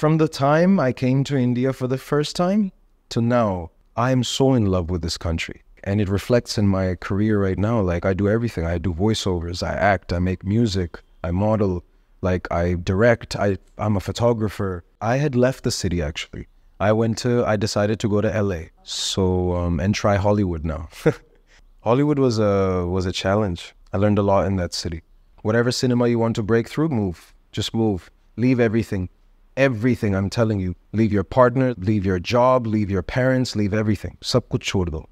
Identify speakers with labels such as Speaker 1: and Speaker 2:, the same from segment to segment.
Speaker 1: From the time I came to India for the first time to now, I am so in love with this country. And it reflects in my career right now. Like, I do everything. I do voiceovers, I act, I make music, I model, like I direct, I'm a photographer. I had left the city actually. I decided to go to LA. So, and try Hollywood now. Hollywood was a challenge. I learned a lot in that city. Whatever cinema you want to break through, move. Just move. Leave everything. Everything, I'm telling you. Leave your partner, leave your job, leave your parents, leave everything. Sab kuch chhod do.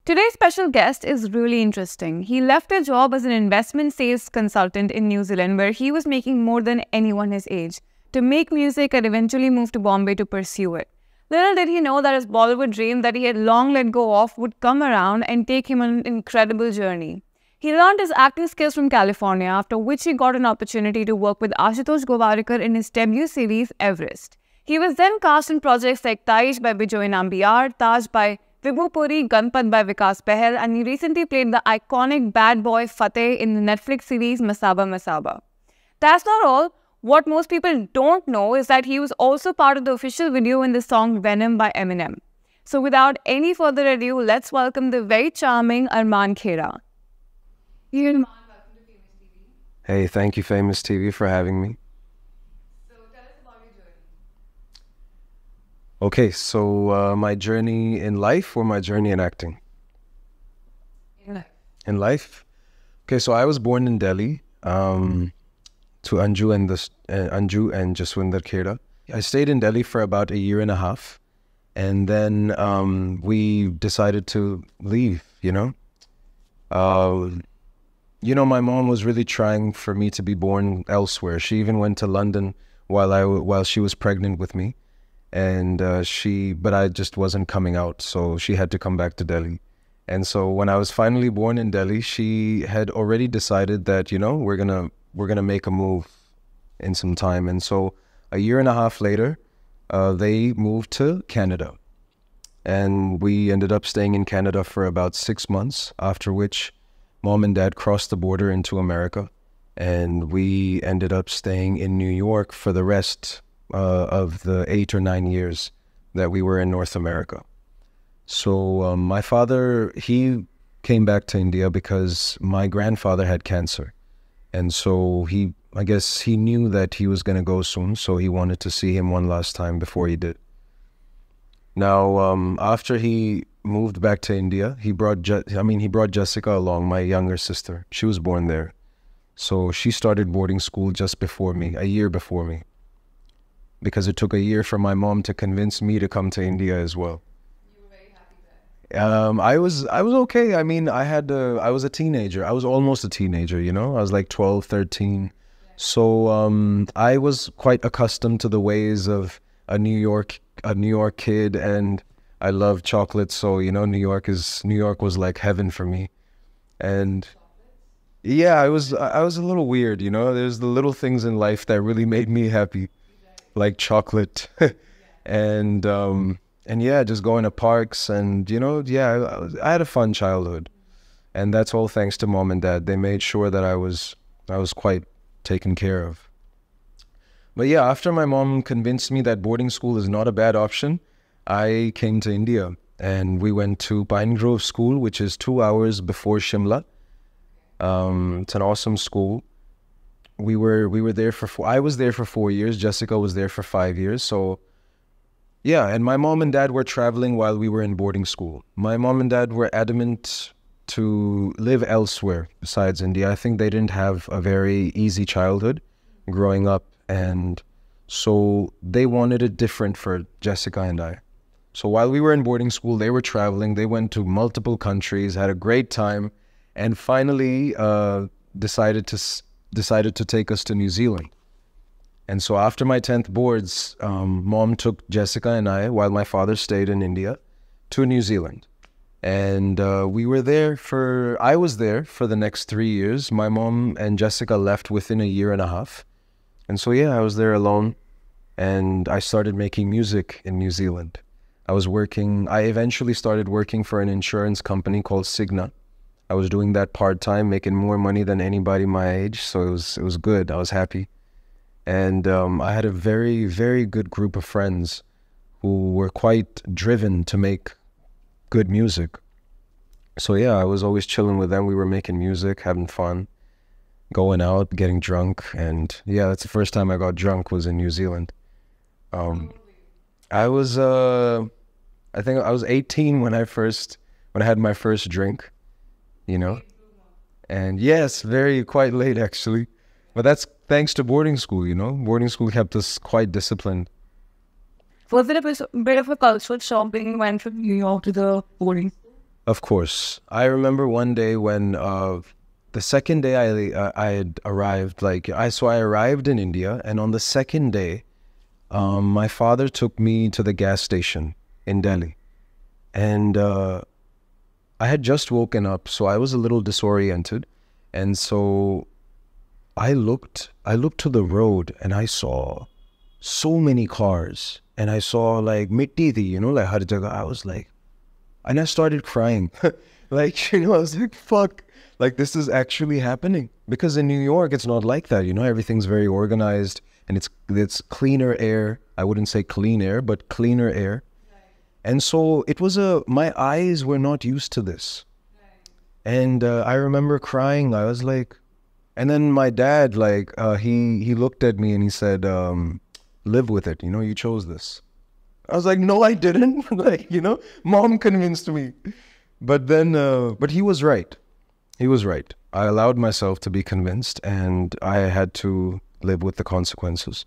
Speaker 2: Today's special guest is really interesting. He left a job as an investment sales consultant in New Zealand where he was making more than anyone his age to make music and eventually move to Bombay to pursue it. Little did he know that his Bollywood dream that he had long let go of would come around and take him on an incredible journey. He learned his acting skills from California, after which he got an opportunity to work with Ashutosh Gowarikar in his debut series, Everest. He was then cast in projects like Taish by Bijoy Nambiyar, Taj by Vibhu Puri, Ganpat by Vikas Behel, and he recently played the iconic bad boy Fateh in the Netflix series Masaba Masaba. That's not all. What most people don't know is that he was also part of the official video in the song Venom by Eminem. So without any further ado, let's welcome the very charming Armaan Khera. Welcome to Famous TV.
Speaker 1: Hey, thank you, Famous TV, for having me.
Speaker 2: So tell us about your journey.
Speaker 1: Okay, so my journey in life or my journey in acting?
Speaker 2: In life.
Speaker 1: In life? Okay, so I was born in Delhi to Anju and Jaswinder Khera. I stayed in Delhi for about a year and a half, and then we decided to leave, you know. My mom was really trying for me to be born elsewhere. She even went to London while she was pregnant with me, and but I just wasn't coming out, so she had to come back to Delhi. And so when I was finally born in Delhi, she had already decided that, we're gonna make a move in some time. And so a year and a half later, they moved to Canada, and we ended up staying in Canada for about 6 months, after which Mom and Dad crossed the border into America, and we ended up staying in New York for the rest of the 8 or 9 years that we were in North America. So my father, he came back to India because my grandfather had cancer. And so I guess he knew that he was going to go soon, so he wanted to see him one last time before he did. Now, after he moved back to India, he brought Jessica along, my younger sister. She was born there. So she started boarding school just before me, a year before me. Because it took a year for my mom to convince me to come to India as well.
Speaker 2: You were very happy there.
Speaker 1: I was okay. I mean, I was a teenager. I was almost a teenager, I was like 12, 13. Yeah. So I was quite accustomed to the ways of a New York kid, and I love chocolate, so New York was like heaven for me. And yeah, I was a little weird, there's the little things in life that really made me happy, like chocolate. and yeah, just going to parks, and I had a fun childhood, and that's all thanks to Mom and Dad. They made sure that I was quite taken care of. But yeah, after my mom convinced me that boarding school is not a bad option, I came to India, and we went to Pine Grove School, which is 2 hours before Shimla. It's an awesome school. We were there I was there for 4 years. Jessica was there for 5 years. So yeah, and my mom and dad were traveling while we were in boarding school. My mom and dad were adamant to live elsewhere besides India. I think they didn't have a very easy childhood growing up, and so they wanted it different for Jessica and I. So while we were in boarding school, they were traveling. They went to multiple countries, had a great time, and finally decided to take us to New Zealand. And so after my 10th boards, Mom took Jessica and I, while my father stayed in India, to New Zealand. And I was there for the next 3 years. My mom and Jessica left within a year and a half. And so yeah, I was there alone, and I started making music in New Zealand. I eventually started working for an insurance company called Cigna. I was doing that part-time, making more money than anybody my age. So it was good. I was happy. And I had a very, very good group of friends who were quite driven to make good music. So yeah, I was always chilling with them. We were making music, having fun, going out, getting drunk. And yeah, that's the first time I got drunk was in New Zealand. I was, I think I was 18 when I had my first drink, you know. And yes, quite late actually. But that's thanks to boarding school, you know. Boarding school kept us quite disciplined.
Speaker 2: Was it a bit of a cultural shock when you went from New York to the boarding?
Speaker 1: Of course. I remember one day when the second day I had arrived, I arrived in India, and on the second day, my father took me to the gas station in Delhi. And I had just woken up, so I was a little disoriented. And so I looked to the road and I saw so many cars. And I saw like mitti thi, you know, like har jagah. I was like, and I started crying. Like, you know, I was like, fuck, like this is actually happening. Because in New York, it's not like that, you know, everything's very organized and it's cleaner air. I wouldn't say clean air, but cleaner air. And so it was my eyes were not used to this. And I remember crying. I was like, and then my dad, like, he looked at me and he said, live with it. You know, you chose this. I was like, no, I didn't. Like, you know, mom convinced me. But then, but he was right. He was right. I allowed myself to be convinced and I had to live with the consequences.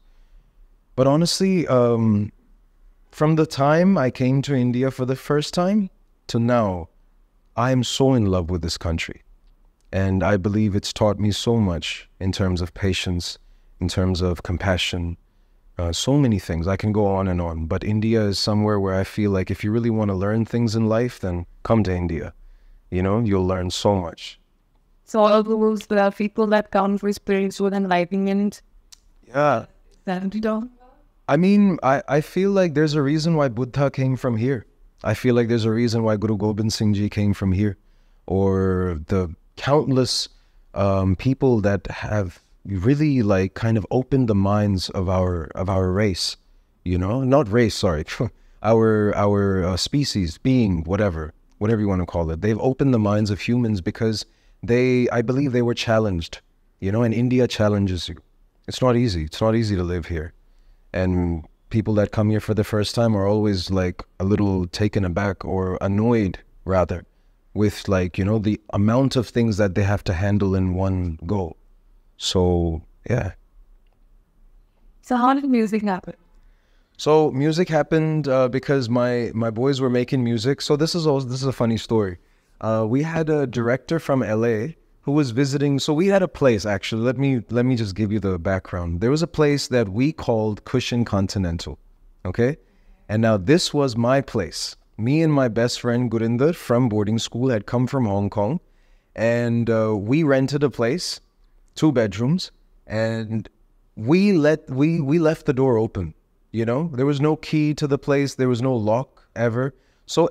Speaker 1: But honestly, from the time I came to India for the first time to now, I am so in love with this country. And I believe it's taught me so much in terms of patience, in terms of compassion, so many things. I can go on and on. But India is somewhere where I feel like if you really want to learn things in life, then come to India. You know, you'll learn so much.
Speaker 2: So all of those, there are people that come for spiritual enlightenment.
Speaker 1: Yeah.
Speaker 2: That you know?
Speaker 1: I mean, I feel like there's a reason why Buddha came from here. I feel like there's a reason why Guru Gobind Singh Ji came from here. Or the countless people that have really like kind of opened the minds of our race, you know, not race, sorry, our species, being, whatever you want to call it. They've opened the minds of humans because I believe they were challenged, you know, and India challenges you. It's not easy. It's not easy to live here. And people that come here for the first time are always like a little taken aback or annoyed rather with like, you know, the amount of things that they have to handle in one go. So, yeah.
Speaker 2: So how did music happen?
Speaker 1: So music happened because my boys were making music. So this is a funny story. We had a director from LA who was visiting. So we had a place actually. Let me just give you the background. There was a place that we called Cushion Continental. Okay? And now this was my place. Me and my best friend Gurinder from boarding school had come from Hong Kong, and we rented a place, 2 bedrooms, and we left the door open. You know, there was no key to the place, there was no lock ever. So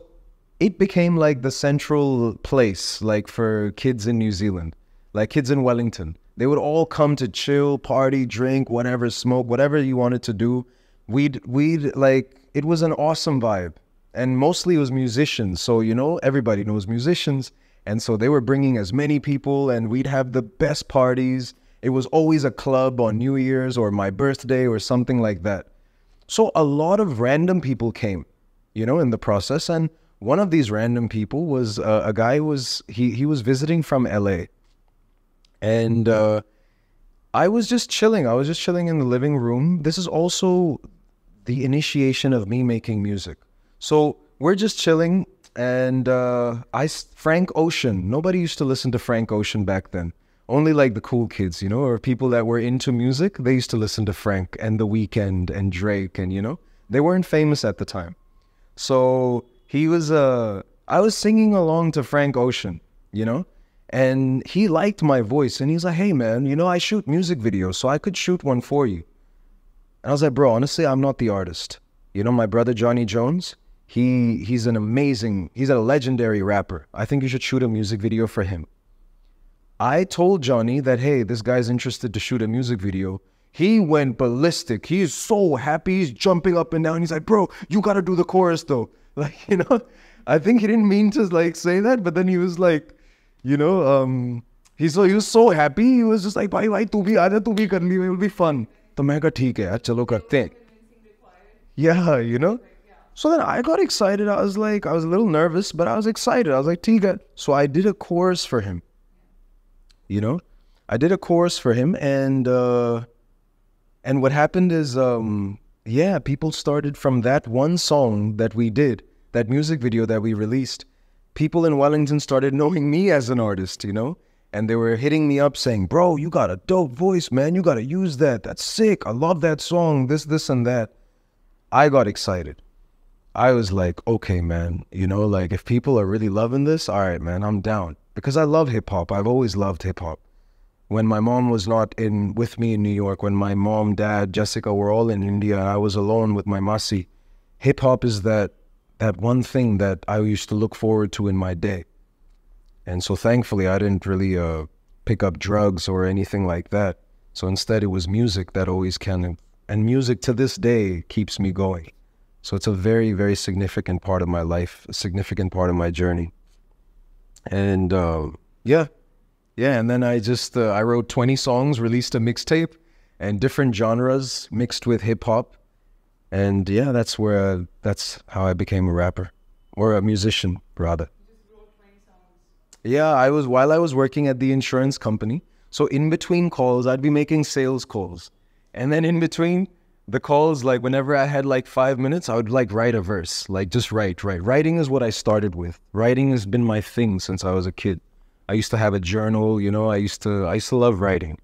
Speaker 1: it became like the central place, like for kids in New Zealand, like kids in Wellington. They would all come to chill, party, drink, whatever, smoke, whatever you wanted to do. We'd like, it was an awesome vibe. And mostly it was musicians. So, you know, everybody knows musicians. And so they were bringing as many people and we'd have the best parties. It was always a club on New Year's or my birthday or something like that. So a lot of random people came, you know, in the process. And one of these random people was a guy he was visiting from LA. And I was just chilling. I was just chilling in the living room. This is also the initiation of me making music. So we're just chilling and Frank Ocean. Nobody used to listen to Frank Ocean back then. Only like the cool kids, you know, or people that were into music. They used to listen to Frank and The Weeknd and Drake and, you know, they weren't famous at the time. So I was singing along to Frank Ocean, you know, and he liked my voice and he's like, hey man, you know, I shoot music videos, so I could shoot one for you. And I was like, bro, honestly, I'm not the artist. You know, my brother Johnny Jones, He's a legendary rapper. I think you should shoot a music video for him. I told Johnny that, hey, this guy's interested to shoot a music video. He went ballistic. He's so happy. He's jumping up and down. He's like, bro, you got to do the chorus though. Like, you know, I think he didn't mean to like say that, but then he was like, you know, he was so happy. He was just like, bhai, tu bhi aaja, tu bhi kar li, it will be fun. तो मैं कहा ठीक है यार, चलो करते हैं. Yeah, you know. So then I got excited. I was a little nervous, but I was excited. I was like, ठीक है. So I did a chorus for him. You know, I did a chorus for him, and what happened is, yeah, people started from that one song that we did, that music video that we released. People in Wellington started knowing me as an artist, you know, and they were hitting me up saying, bro, you got a dope voice, man. You got to use that. That's sick. I love that song, this, and that. I got excited. I was like, okay, man, you know, like if people are really loving this, all right, man, I'm down. Because I love hip hop. I've always loved hip hop. When my mom was not with me in New York, when my mom, dad, Jessica were all in India, and I was alone with my Masi, hip hop is that one thing that I used to look forward to in my day. And so thankfully, I didn't really pick up drugs or anything like that. So instead, it was music that always and music to this day keeps me going. So it's a very, very significant part of my life, a significant part of my journey. And yeah. And then I wrote 20 songs, released a mixtape, and different genres mixed with hip hop. And yeah, that's how I became a rapper, or a musician rather.
Speaker 2: You just wrote 20 songs.
Speaker 1: Yeah, while I was working at the insurance company. So in between calls, I'd be making sales calls. And then in between the calls, like whenever I had like 5 minutes, I would like write a verse, like just write. Writing is what I started with. Writing has been my thing since I was a kid. I used to have a journal, you know, I used to love writing.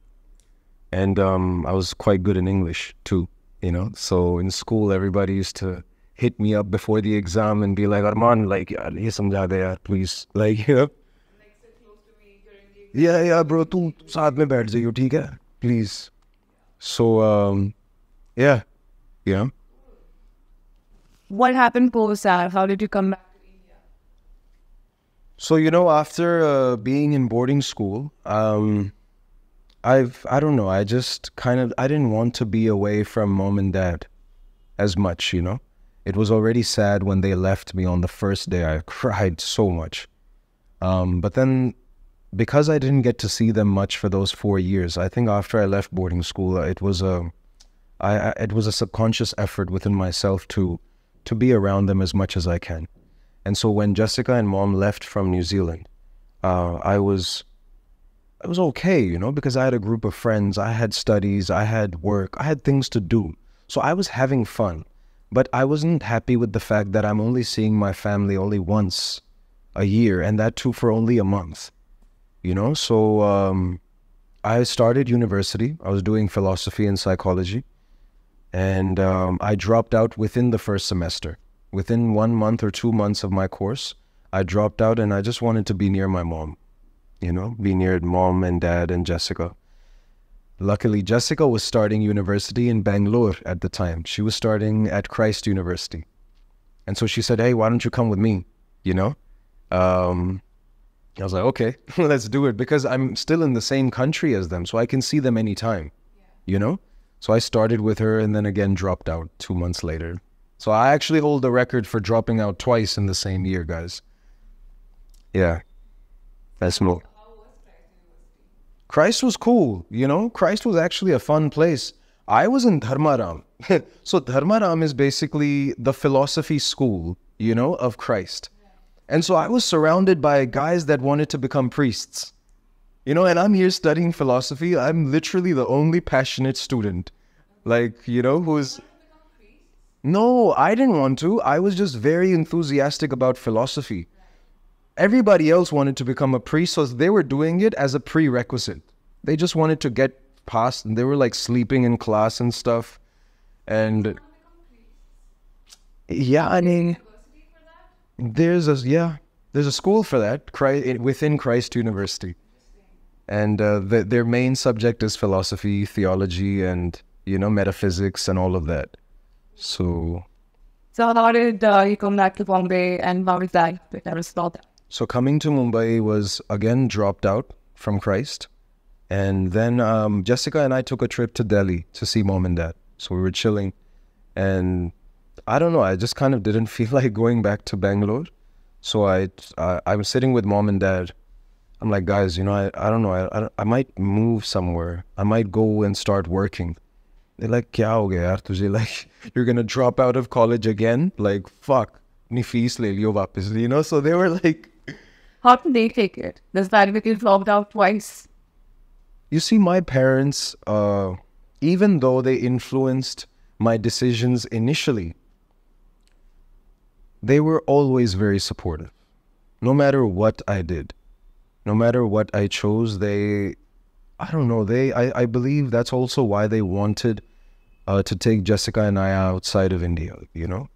Speaker 1: And I was quite good in English too, you know. So in school, everybody used to hit me up before the exam and be like, Armaan, like, ye samjha de yaar, please. Like, you know.
Speaker 2: Like sit close to me during the exam.
Speaker 1: Yeah, bro, tu saath mein baith jaiyo, theek hai? Please. So, yeah.
Speaker 2: What happened post that? How did you come back to India?
Speaker 1: So, you know, after being in boarding school, I don't know, I didn't want to be away from mom and dad as much, you know. It was already sad when they left me on the first day. I cried so much. But then, because I didn't get to see them much for those 4 years, I think after I left boarding school, it was a subconscious effort within myself to be around them as much as I can. And so when Jessica and mom left from New Zealand, I was okay, you know, because I had a group of friends, I had studies, I had work, I had things to do. So I was having fun, but I wasn't happy with the fact that I'm only seeing my family only once a year, and that too for only a month, you know. So I started university. I was doing philosophy and psychology, and I dropped out within the first semester. Within 1 month or 2 months of my course, I dropped out, and I just wanted to be near my mom, you know, be near mom and dad and Jessica. Luckily, Jessica was starting university in Bangalore at the time. She was starting at Christ University. And so she said, hey, why don't you come with me, you know? I was like, okay, let's do it, because I'm still in the same country as them, so I can see them anytime, you know? So I started with her and then again dropped out 2 months later. So I actually hold the record for dropping out twice in the same year, guys. Yeah, that's more.
Speaker 2: How was Christ University?
Speaker 1: Christ was cool, you know? Christ was actually a fun place. I was in Dharmaram. So Dharmaram is basically the philosophy school, you know, of Christ. And so I was surrounded by guys that wanted to become priests, you know, and I'm here studying philosophy. I'm literally the only passionate student, like, you know, who's... No, I didn't want to. I was just very enthusiastic about philosophy. Everybody else wanted to become a priest, so they were doing it as a prerequisite. They just wanted to get past, and they were like sleeping in class and stuff. And yeah, I mean, there's a school for that within Christ University. And their main subject is philosophy, theology, and, you know, metaphysics and all of that. So,
Speaker 3: So how did you come back to Bombay, and how was that? That was not that.
Speaker 1: So coming to Mumbai was again dropped out from Christ. And then Jessica and I took a trip to Delhi to see mom and dad. So we were chilling. And I don't know, I just kind of didn't feel like going back to Bangalore. So I was sitting with mom and dad. I'm like, guys, you know, I don't know, I might move somewhere. I might go and start working. They're like, kya ho gaya yaar tujhe? Like, you're going to drop out of college again? Like, fuck. Ni fees le liyo wapas, you know? So they were like...
Speaker 3: How did they take it? Does that make you dropped out twice?
Speaker 1: You see, my parents, even though they influenced my decisions initially, they were always very supportive. No matter what I did, no matter what I chose, I don't know, I believe that's also why they wanted to take Jessica and I outside of India, you know?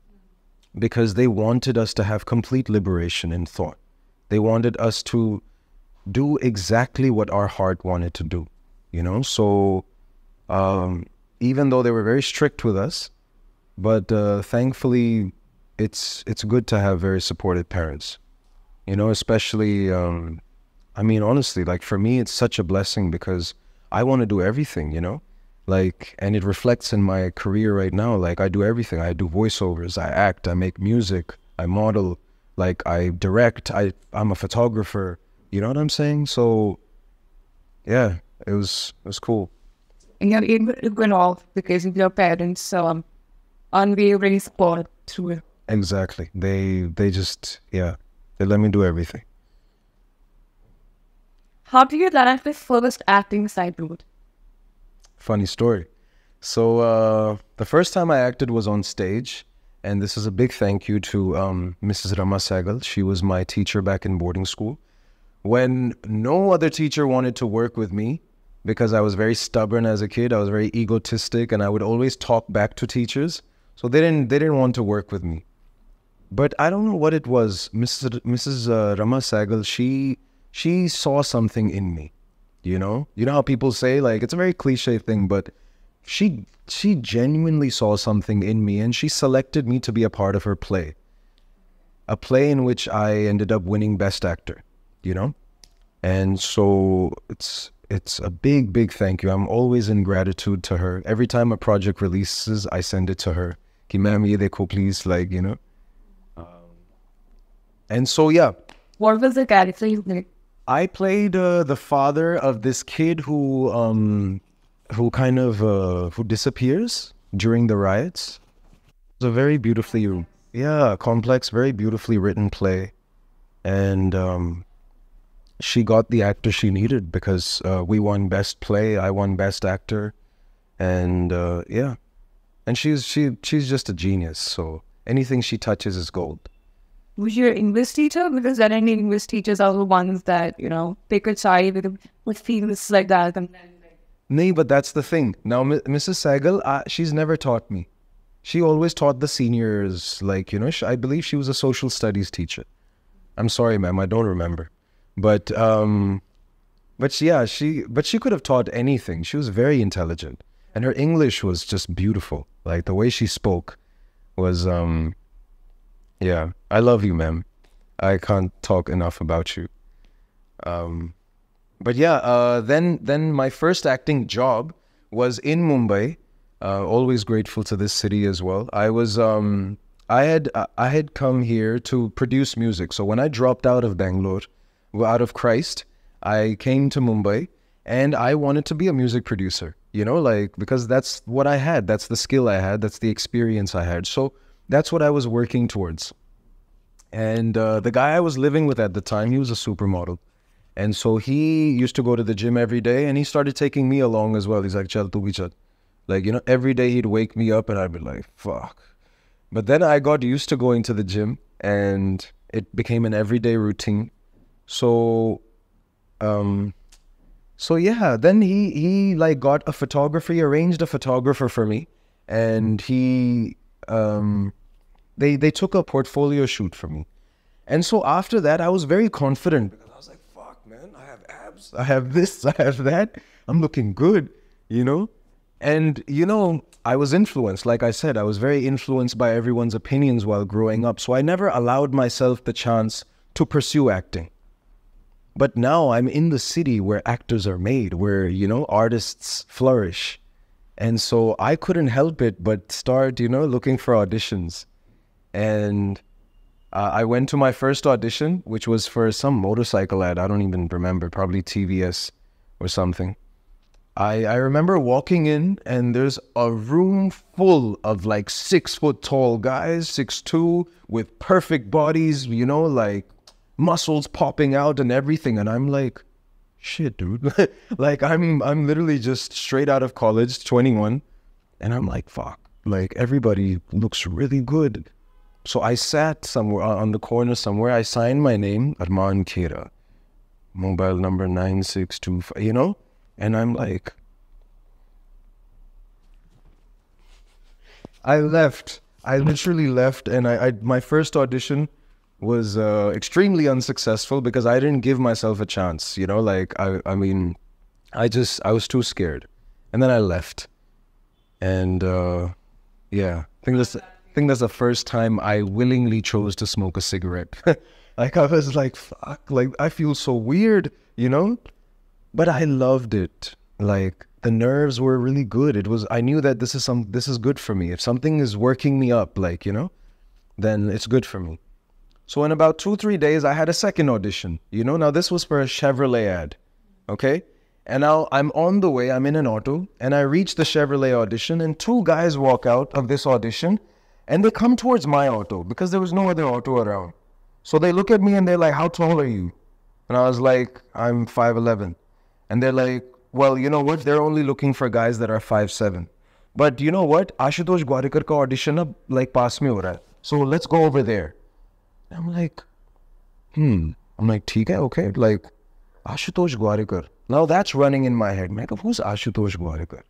Speaker 1: Because they wanted us to have complete liberation in thought. They wanted us to do exactly what our heart wanted to do, you know? So even though they were very strict with us, but thankfully it's good to have very supportive parents, you know, especially, I mean, honestly, like for me, it's such a blessing because I want to do everything, you know, like, and it reflects in my career right now. Like I do everything. I do voiceovers, I act, I make music, I model, like I direct, I'm a photographer, you know what I'm saying? So yeah, it was cool.
Speaker 3: And you're able to go off because of your parents' unwavering support through it.
Speaker 1: Exactly. They just, yeah, they let me do everything.
Speaker 3: How did you land the first acting side route?
Speaker 1: Funny story. So the first time I acted was on stage, and this is a big thank you to Mrs. Rama Sagal. She was my teacher back in boarding school. When no other teacher wanted to work with me, because I was very stubborn as a kid, I was very egotistic, and I would always talk back to teachers. So they didn't want to work with me. But I don't know what it was. Mrs. Rama Sagal, she saw something in me, you know? You know how people say, like, it's a very cliche thing, but she genuinely saw something in me, and she selected me to be a part of her play. A play in which I ended up winning Best Actor, you know? And so it's a big thank you. I'm always in gratitude to her. Every time a project releases, I send it to her. Ki ma'am, ye dekho, please, like, you know? And so, yeah.
Speaker 3: What was the character you played?
Speaker 1: I played the father of this kid who disappears during the riots. It's a very beautifully, complex, very beautifully written play. And she got the actor she needed because we won Best Play, I won Best Actor. And yeah. And she's just a genius. So anything she touches is gold.
Speaker 3: Was your English teacher? Because then any English teachers are the ones that, you know, pick a child with feelings like that. And then, like...
Speaker 1: No, but that's the thing. Now, Mrs. Sagal, she's never taught me. She always taught the seniors, like, you know, I believe she was a social studies teacher. I'm sorry, ma'am, I don't remember. But yeah, she could have taught anything. She was very intelligent. And her English was just beautiful. Like, the way she spoke was... yeah, I love you, ma'am. I can't talk enough about you. But yeah, then my first acting job was in Mumbai. Always grateful to this city as well. I was I had come here to produce music. So when I dropped out of Bangalore, out of Christ, I came to Mumbai and I wanted to be a music producer. You know, like, because that's what I had. That's the skill I had. That's the experience I had. So that's what I was working towards. And the guy I was living with at the time, he was a supermodel. And so he used to go to the gym every day, and he started taking me along as well. He's like, chal, tu bhi chal. Like, you know, every day he'd wake me up and I'd be like, fuck. But then I got used to going to the gym and it became an everyday routine. So, yeah, then he like got a photographer, he arranged a photographer for me, and they took a portfolio shoot for me. And so after that, I was very confident because I was like, fuck, man, I have abs, I have this, I have that. I'm looking good, you know? And, you know, I was influenced. Like I said, I was very influenced by everyone's opinions while growing up. So I never allowed myself the chance to pursue acting. But now I'm in the city where actors are made, where, you know, artists flourish. And so I couldn't help it but start, you know, looking for auditions. And I went to my first audition, which was for some motorcycle ad. I don't even remember, probably TVS or something. I remember walking in and there's a room full of like 6 foot tall guys, 6'2", with perfect bodies, you know, like muscles popping out and everything. And I'm like, shit, dude. Like I'm literally just straight out of college, 21. And I'm like, fuck, like everybody looks really good. So I sat somewhere on the corner somewhere. I signed my name, Armaan Khera, mobile number 9625, you know? And I'm like, I left. I literally left. And my first audition was extremely unsuccessful because I didn't give myself a chance, you know? Like, I mean, I was too scared. And then I left. And yeah, I think that's the first time I willingly chose to smoke a cigarette. Like, I was like, fuck, like, I feel so weird, you know? But I loved it. Like, the nerves were really good. I knew that this is good for me. If something is working me up, like, you know, then it's good for me. So in about 2-3 days, I had a second audition, you know? Now, this was for a Chevrolet ad, okay? And now I'm on the way, I'm in an auto, and I reach the Chevrolet audition, and 2 guys walk out of this audition, and they come towards my auto because there was no other auto around. So they look at me and they're like, how tall are you? And I was like, I'm 5'11". And they're like, well, you know what? They're only looking for guys that are 5'7". But you know what? Ashutosh Gwadekar ka audition ab like pass mein ho raha hai. So let's go over there. And I'm like, I'm like, theek hai, okay. Like, Ashutosh Gwadekar. Now that's running in my head. I'm like, who's Ashutosh Gwadekar?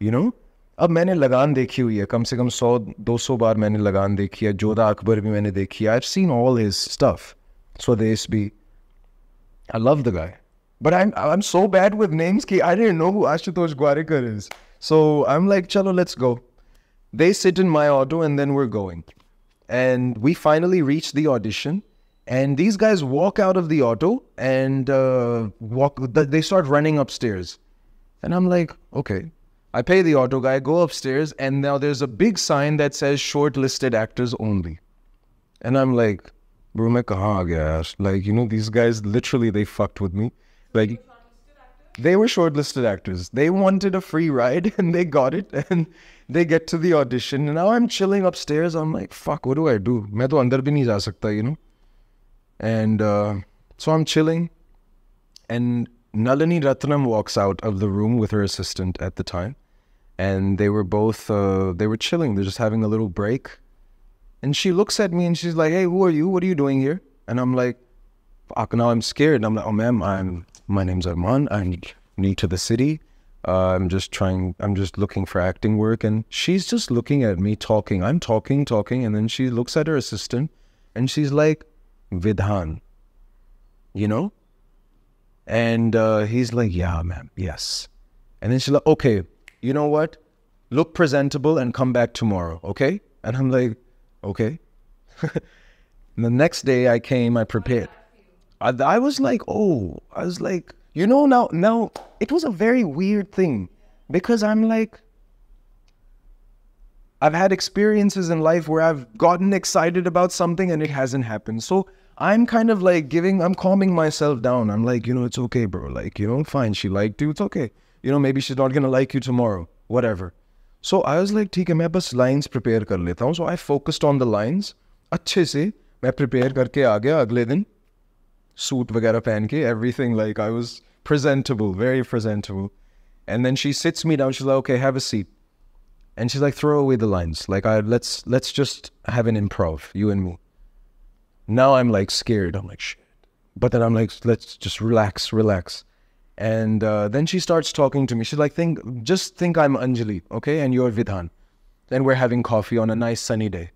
Speaker 1: You know? अब मैंने लगान देखी हुई है कम से कम 100-200 बार मैंने लगान देखी है जोधा अकबर भी मैंने देखी है I've seen all his stuff स्वदेश भी I love the guy but I'm so bad with names कि I didn't know who Ashutosh Gwadekar is so I'm like chalo let's go they sit in my auto and then we're going and we finally reach the audition and these guys walk out of the auto and they start running upstairs and I'm like okay I pay the auto guy, go upstairs, and now there's a big sign that says shortlisted actors only. And I'm like, bro, main kahan aa gaya yaar? Like, you know, these guys, literally, they fucked with me. Like, they were shortlisted actors. They wanted a free ride, and they got it, and they get to the audition. And now I'm chilling upstairs. I'm like, fuck, what do I do? Main to andar bhi nahi ja sakta, you know? And so I'm chilling, and Nalini Ratnam walks out of the room with her assistant at the time. And they were both, they were chilling. They're just having a little break. And she looks at me and she's like, hey, who are you? What are you doing here? And I'm like, fuck, now I'm scared. I'm like, oh, ma'am, my name's Armaan. I'm new to the city. I'm just looking for acting work. And she's just looking at me talking. I'm talking. And then she looks at her assistant and she's like, Vidhan, you know? And he's like, yeah, ma'am, yes. And then she's like, okay, you know what? Look presentable and come back tomorrow, okay? And I'm like, okay. And the next day I came, I prepared. I was like, oh, I was like, you know, now, it was a very weird thing because I'm like, I've had experiences in life where I've gotten excited about something and it hasn't happened. So I'm kind of like I'm calming myself down. I'm like, you know, it's okay, bro. Like, you know, fine. She liked you. It's okay. You know, maybe she's not going to like you tomorrow. Whatever. So I was like, ठीक है, मैं बस lines prepare कर लेता हूँ. So I focused on the lines. अच्छे से मैं prepare करके आ गया अगले दिन. Suit वगैरह पहन के, everything like I was presentable, very presentable. And then she sits me down. She's like, okay, have a seat. And she's like, throw away the lines. Like, let's just have an improv, you and me. Now I'm like scared. I'm like, shit. But then I'm like, let's just relax. And then she starts talking to me. She's like, just think I'm Anjali, okay? And you're Vidhan. Then we're having coffee on a nice sunny day.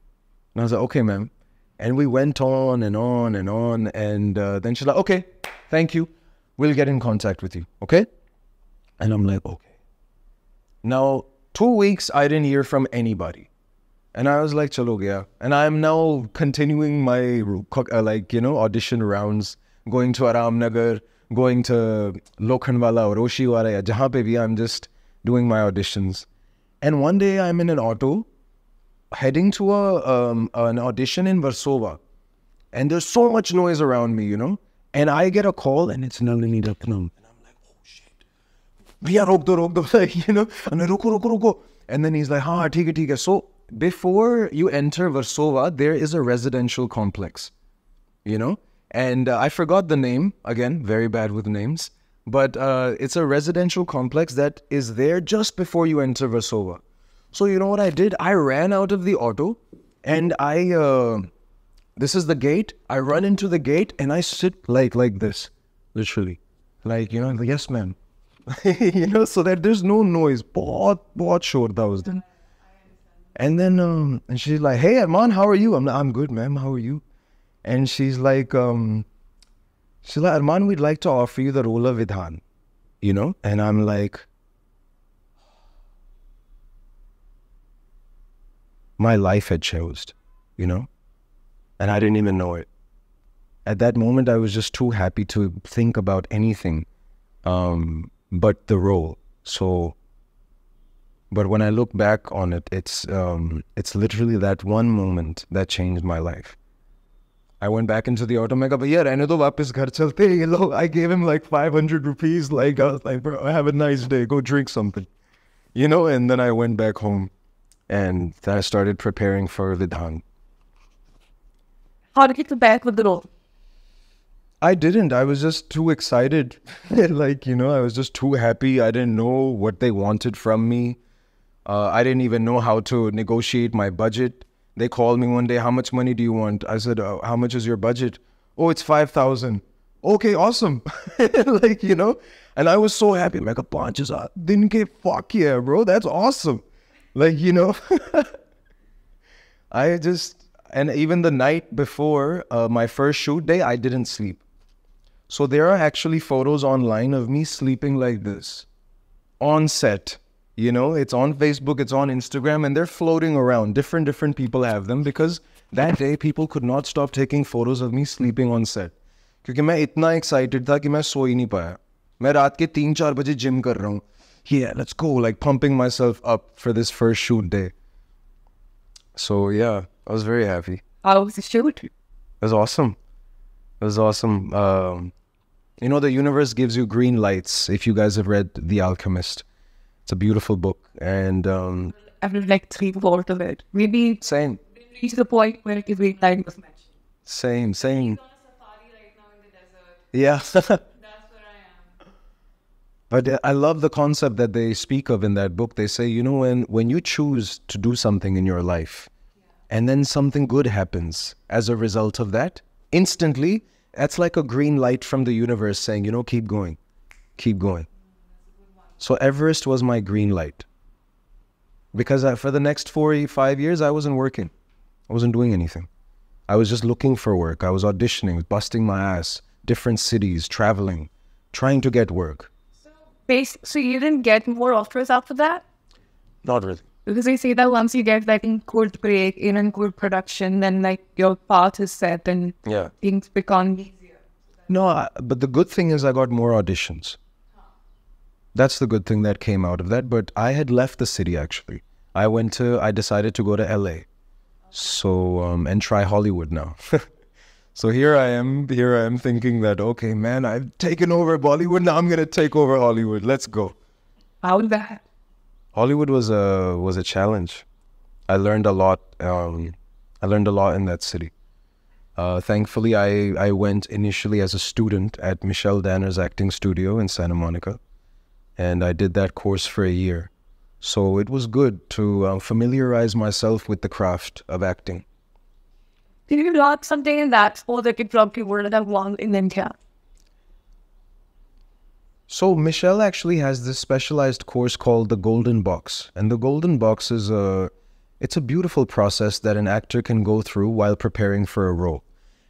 Speaker 1: And I was like, okay, ma'am. And we went on and on and on. And then she's like, okay, thank you. We'll get in contact with you, okay? And I'm like, okay. Now, 2 weeks, I didn't hear from anybody. And I was like, chalo gaya. And I'm now continuing my, audition rounds, going to Aramnagar, going to Lokhandwala or Oshiwara, ya jahan pe bhi, I'm just doing my auditions. And one day I'm in an auto heading to an audition in Warsaw. And there's so much noise around me, And I get a call and it's Nalini Ratnam. And I'm like, oh shit. Bhaiya, rok do, like, And I ruko. And then he's like, haan, theek hai. So before you enter Warsaw, there is a residential complex, And I forgot the name, again, very bad with names. But it's a residential complex that is there just before you enter Warsaw. So you know what I did? I ran out of the auto and this is the gate. I run into the gate and I sit like this, literally. Like, yes, ma'am. So that there's no noise. Bahut shor tha us din. And then and she's like, hey, Armaan, how are you? I'm good, ma'am. How are you? And she's like, Armaan, we'd like to offer you the role of Vidhan, And I'm like, my life had changed, And I didn't even know it. At that moment, I was just too happy to think about anything but the role. So, but when I look back on it, it's literally that one moment that changed my life. I went back into the auto. I go, "Bhaiya, rehne do, wapis ghar chalte." I gave him like 500 rupees. Like, I was like, bro, have a nice day. Go drink something. And then I went back home and then I started preparing for Vidhan.
Speaker 3: How did you get back with the role?
Speaker 1: I didn't. I was just too excited. I was just too happy. I didn't know what they wanted from me. I didn't even know how to negotiate my budget. They called me one day, how much money do you want? I said, how much is your budget? Oh, it's 5,000. Okay, awesome. And I was so happy. Like, 5,000. Didn't get fuck yeah, bro. That's awesome. And even the night before my first shoot day, I didn't sleep. So there are actually photos online of me sleeping like this on set. It's on Facebook, it's on Instagram, and they're floating around. Different people have them because that day people could not stop taking photos of me sleeping on set. Because I was so excited that I couldn't sleep. I was up at 3-4 baje gym kar raha hu. Yeah, let's go, like pumping myself up for this first shoot day. So yeah, I was very happy.
Speaker 3: How was the shoot?
Speaker 1: It was awesome. It was awesome. The universe gives you green lights. If you guys have read The Alchemist, it's a beautiful book. And
Speaker 3: I've read like 3/4 of it. Maybe
Speaker 1: same.
Speaker 3: Reach the point where the green light was mentioned.
Speaker 1: Same.
Speaker 2: He's on a safari right now in the desert.
Speaker 1: Yeah.
Speaker 2: That's where I am.
Speaker 1: But I love the concept that they speak of in that book. They say, when you choose to do something in your life, and then something good happens as a result of that, instantly, that's like a green light from the universe saying, keep going, keep going. So Everest was my green light. Because for the next 4-5 years, I wasn't working. I wasn't doing anything. I was just looking for work. I was auditioning, busting my ass, different cities, traveling, trying to get work.
Speaker 3: So you didn't get more offers after that?
Speaker 1: Not really.
Speaker 3: Because they say that once you get like a good break, in a good production, then like your path is set and things become easier.
Speaker 1: No, but the good thing is I got more auditions. That's the good thing that came out of that. But I had left the city actually. I decided to go to LA. So, and try Hollywood now. So here I am thinking that, okay, man, I've taken over Bollywood. Now I'm going to take over Hollywood. Let's go.
Speaker 3: How was that?
Speaker 1: Hollywood was a challenge. I learned a lot. I learned a lot in that city. Thankfully, I went initially as a student at Michelle Danner's acting studio in Santa Monica. And I did that course for a year. So it was good to familiarize myself with the craft of acting.
Speaker 3: Did you learn something in that sport that you probably wouldn't have learned in India?
Speaker 1: So Michelle actually has this specialized course called the Golden Box. And the Golden Box is it's a beautiful process that an actor can go through while preparing for a role.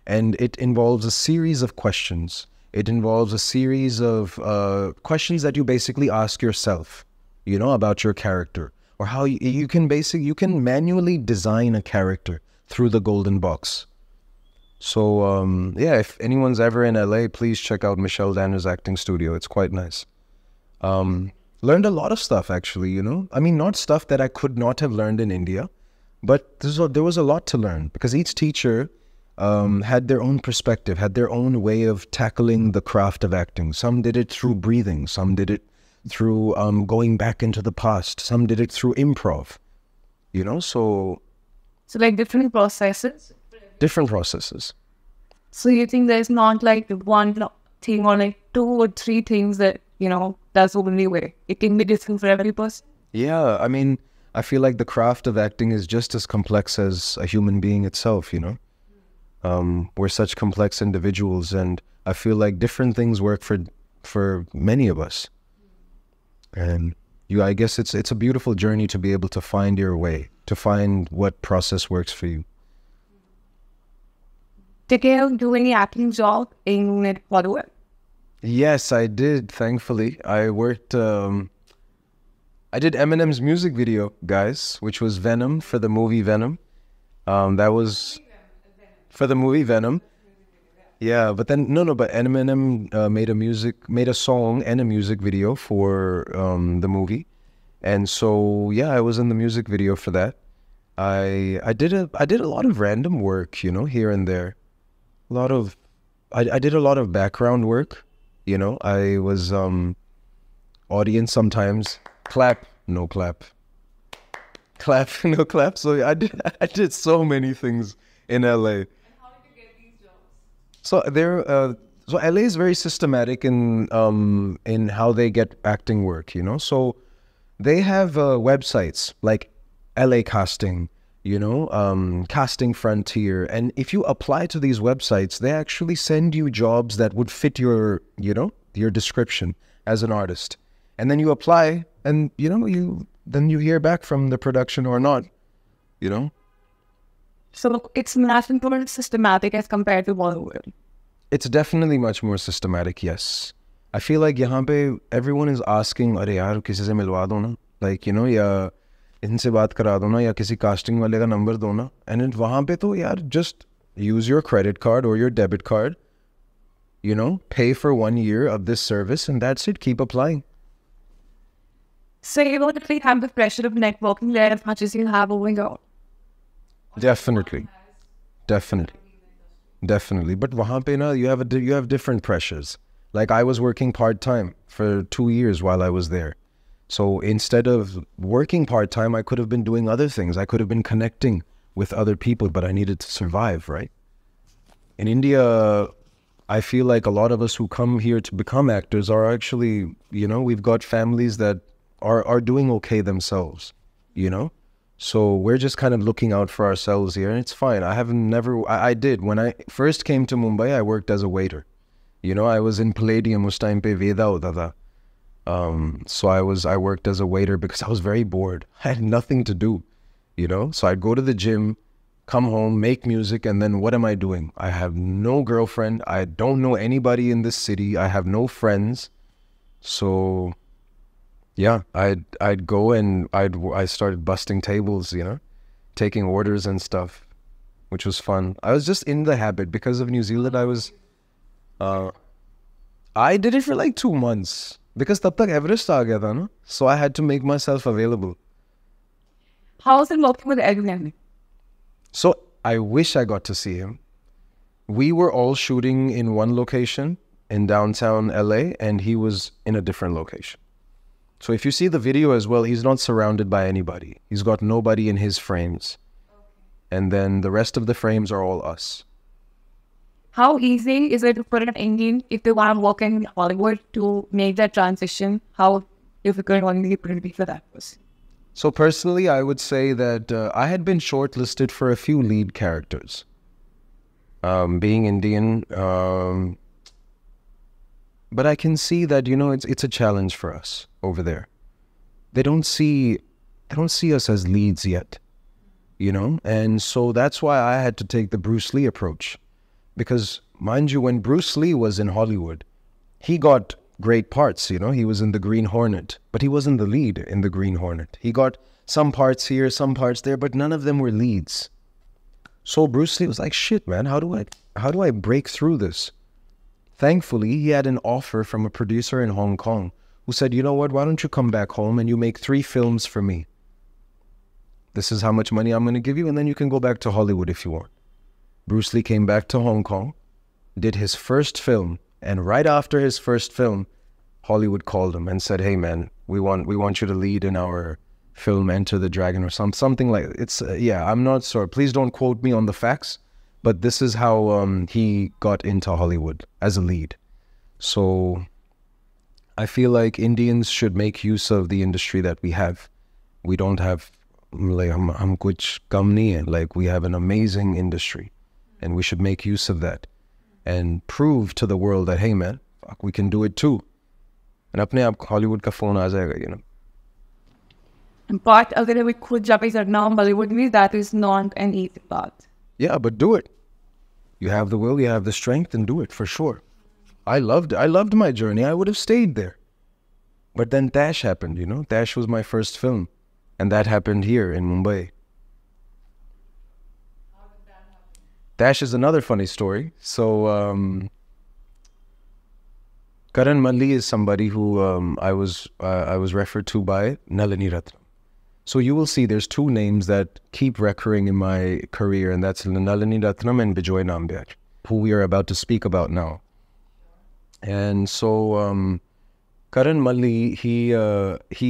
Speaker 1: And it involves a series of questions. It involves a series of questions that you basically ask yourself, about your character, or how you can you can manually design a character through the golden box. So yeah, if anyone's ever in LA, please check out Michelle Danner's acting studio. It's quite nice. Learned a lot of stuff, actually, you know. I mean, not stuff that I could not have learned in India, but there was a lot to learn because each teacher had their own perspective, had their own way of tackling the craft of acting. Some did it through breathing. Some did it through going back into the past. Some did it through improv, you know, so
Speaker 3: like different processes?
Speaker 1: Different processes.
Speaker 3: So you think there's not like one thing or like 2 or 3 things that, you know, that's the only way? It can be different for every person?
Speaker 1: Yeah, I mean, I feel like the craft of acting is just as complex as a human being itself, you know? We're such complex individuals, and I feel like different things work for many of us. And I guess it's a beautiful journey to be able to find your way, to find what process works for you.
Speaker 3: Did you do any acting job in Bollywood?
Speaker 1: Yes, I did, thankfully. I worked, I did Eminem's music video, guys, which was Venom, for the movie Venom. That was for the movie Venom. Yeah, but then, but Eminem made a song and a music video for the movie. And so, yeah, I was in the music video for that. I did a lot of random work, you know, here and there. I did a lot of background work, you know. I was audience sometimes. Clap, no clap. Clap, no clap. So I did so many things in LA.
Speaker 2: And how did you get these jobs?
Speaker 1: So so LA is very systematic in how they get acting work, you know. So they have websites like LA Casting, you know, Casting Frontier, and if you apply to these websites, they actually send you jobs that would fit your, you know, your description as an artist, and then you apply, and you know, then you hear back from the production or not, you know.
Speaker 3: So it's much more systematic as compared to Bollywood.
Speaker 1: It's definitely much more systematic, yes. I feel like यहाँ पे everyone is asking, अरे यार किसी से मिलवा दो ना, like, you know, या इनसे बात करा दो ना, या किसी casting वाले का number दो ना. And वहाँ पे तो यार just use your credit card or your debit card, you know, pay for 1 year of this service, and that's it. Keep applying.
Speaker 3: So you don't really have the pressure of networking there as much as you have over here.
Speaker 1: Definitely. But wahan pe na, you have different pressures. Like I was working part-time for 2 years while I was there. So instead of working part-time, I could have been doing other things. I could have been connecting with other people, but I needed to survive, right? In India, I feel like a lot of us who come here to become actors are actually, you know, we've got families that are doing okay themselves, you know? So we're just kind of looking out for ourselves here, and it's fine. I did. When I first came to Mumbai, I worked as a waiter. You know, I was in Palladium, us time pe Veda hota tha. So I worked as a waiter because I was very bored. I had nothing to do, you know? So I'd go to the gym, come home, make music, and then what am I doing? I have no girlfriend. I don't know anybody in this city. I have no friends. So yeah, I'd go and I started busting tables, you know, taking orders and stuff, which was fun. I was just in the habit because of New Zealand. I did it for like 2 months because tab tak Everest aa gaya tha, no? So I had to make myself available.
Speaker 3: How was it working with Eminem?
Speaker 1: So I wish I got to see him. We were all shooting in one location in downtown LA, and he was in a different location. So if you see the video as well, he's not surrounded by anybody. He's got nobody in his frames. Okay. And then the rest of the frames are all us.
Speaker 3: How easy is it for an Indian, if they want to work in Hollywood, to make that transition? How difficult would it be for that person?
Speaker 1: So personally, I would say that I had been shortlisted for a few lead characters. Being Indian, but I can see that, you know, it's a challenge for us over there. They don't see us as leads yet, you know? And so that's why I had to take the Bruce Lee approach. Because mind you, when Bruce Lee was in Hollywood, he got great parts, you know. He was in The Green Hornet, but he wasn't the lead in The Green Hornet. He got some parts here, some parts there, but none of them were leads. So Bruce Lee was like, shit, man, how do I break through this? Thankfully, he had an offer from a producer in Hong Kong who said, you know what, why don't you come back home and you make 3 films for me? This is how much money I'm going to give you, and then you can go back to Hollywood if you want. Bruce Lee came back to Hong Kong, did his first film, and right after his first film, Hollywood called him and said, hey man, we want you to lead in our film Enter the Dragon or something like it's yeah, I'm not sure, please don't quote me on the facts, but this is how he got into Hollywood as a lead. So I feel like Indians should make use of the industry that we have. We don't have like hum kuch kam nahi hai. Like, we have an amazing industry and we should make use of that and prove to the world that, hey man, fuck, we can do it too. And apne aap Hollywood ka phone aa jayega, you know.
Speaker 3: But agar we khud ja pe karna Bollywood mein, that is not an easy path.
Speaker 1: Yeah, but do it. You have the will, you have the strength, and do it for sure. I loved my journey. I would have stayed there. But then Tash happened, you know. Tash was my first film. And that happened here in Mumbai.
Speaker 3: How did that happen?
Speaker 1: Tash is another funny story. So, Karan Malli is somebody who I was referred to by Nalini Ratnam. So you will see there's 2 names that keep recurring in my career, and that's Nalini Ratnam and Bijoy Nambiar, who we are about to speak about now. And so Karan Malli, he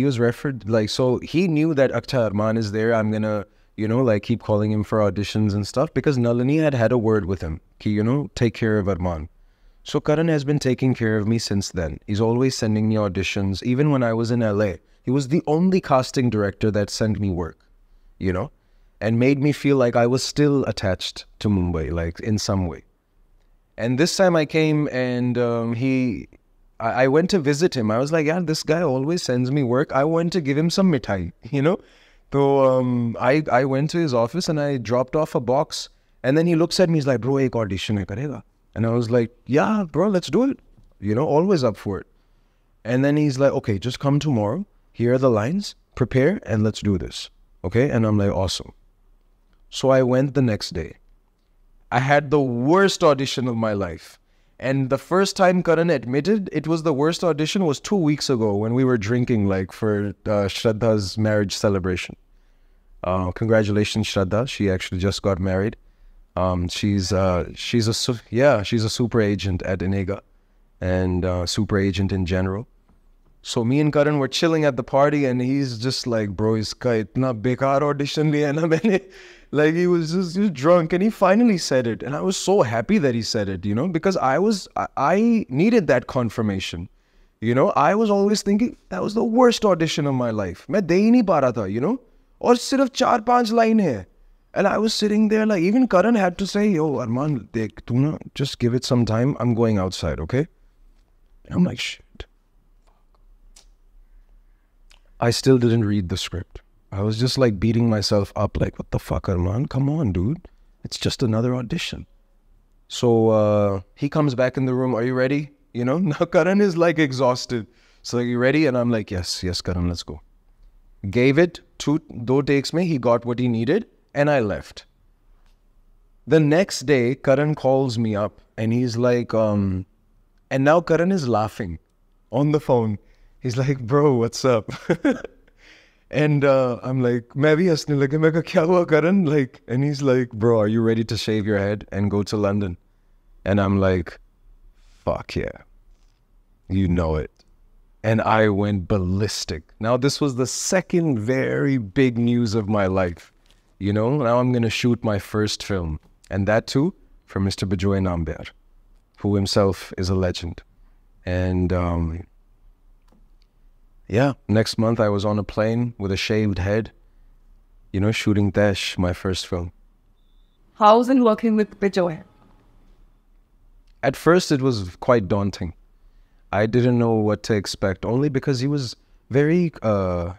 Speaker 1: was referred, like, so he knew that Akshay Armaan is there. I'm gonna, you know, like, keep calling him for auditions and stuff, because Nalini had a word with him, you know, take care of Armaan. So Karan has been taking care of me since then. He's always sending me auditions. Even when I was in LA, he was the only casting director that sent me work, you know, and made me feel like I was still attached to Mumbai, like, in some way. And this time I came and I went to visit him. I was like, yeah, this guy always sends me work. I went to give him some mithai, you know. So I went to his office and I dropped off a box. And then he looks at me, he's like, bro, ek audition hai karega. And I was like, yeah, bro, let's do it. You know, always up for it. And then he's like, okay, just come tomorrow. Here are the lines. Prepare and let's do this. Okay? And I'm like, awesome. So I went the next day. I had the worst audition of my life. And the first time Karan admitted it was the worst audition was 2 weeks ago when we were drinking, like, for Shraddha's marriage celebration. Congratulations, Shraddha. She actually just got married. She's a super agent at Inega and super agent in general. So me and Karan were chilling at the party and he's just like, bro, iska itna bekar audition liya na maine. Like, he was just drunk and he finally said it. And I was so happy that he said it, you know, because I needed that confirmation. You know, I was always thinking that was the worst audition of my life. Main de hi nahi pa raha tha, you know, aur sirf 4-5 line hai. And I was sitting there, like, even Karan had to say, yo, Armaan, dekh, tu na, just give it some time. I'm going outside, okay? And I'm like, shit. I still didn't read the script. I was just like beating myself up, like, what the fuck, Armaan? Come on, dude. It's just another audition. So he comes back in the room. Are you ready? You know, now Karan is like exhausted. So, like, you ready? And I'm like, yes, Karan, let's go. Gave it 2 takes me. He got what he needed. And I left. The next day, Karan calls me up and he's like, and now Karan is laughing on the phone. He's like, bro, what's up? And I'm like, main bhi hasne lage. Main kaha, kya hua, Karan? Like, and he's like, bro, are you ready to shave your head and go to London? And I'm like, fuck yeah. You know it. And I went ballistic. Now, this was the second very big news of my life. You know, now I'm going to shoot my first film. And that too, for Mr. Bijoy Nambiar, who himself is a legend. And yeah, next month I was on a plane with a shaved head, you know, shooting Tash, my first film.
Speaker 3: How's it working with Bijoy?
Speaker 1: At first it was quite daunting. I didn't know what to expect, only because he was very,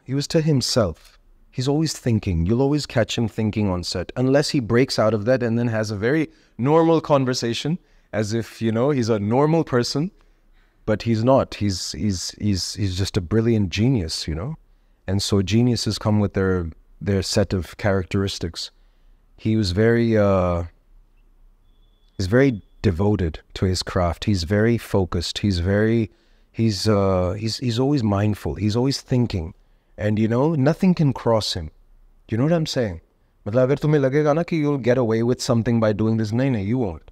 Speaker 1: he was to himself. He's always thinking. You'll always catch him thinking on set, unless he breaks out of that and then has a very normal conversation as if, you know, he's a normal person. but he's not. He's just a brilliant genius, you know. And so geniuses come with their set of characteristics. He was he's very devoted to his craft. He's very focused. He's always mindful. He's always thinking, and you know, nothing can cross him. You know what I'm saying? मतलब अगर तुम्हें लगेगा ना कि you'll get away with something by doing this, नहीं, you won't.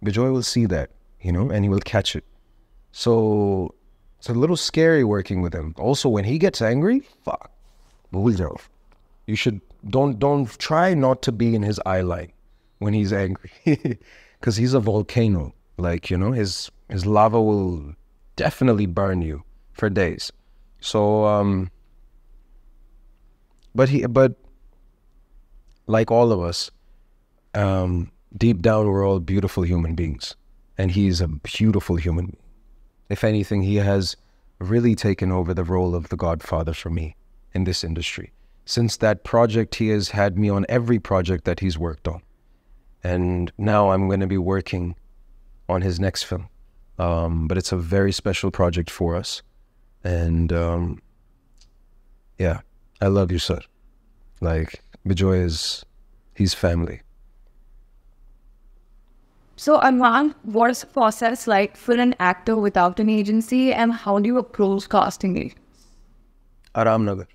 Speaker 1: Bijoy will see that, you know, and he will catch it. So it's a little scary working with him. Also, when he gets angry, fuck, bhul jao. You should don't try not to be in his eye line when he's angry, because he's a volcano. Like, you know, his lava will definitely burn you for days. So but like all of us, deep down we're all beautiful human beings, and he's a beautiful human being. If anything, he has really taken over the role of the godfather for me in this industry. Since that project, he has had me on every project that he's worked on. And now I'm going to be working on his next film. But it's a very special project for us. And yeah, I love you, sir. Like, Bijoy he's family.
Speaker 3: So, Armaan, what is the process like for an actor without an agency, and how do you approach casting agents?
Speaker 1: Aramnagar.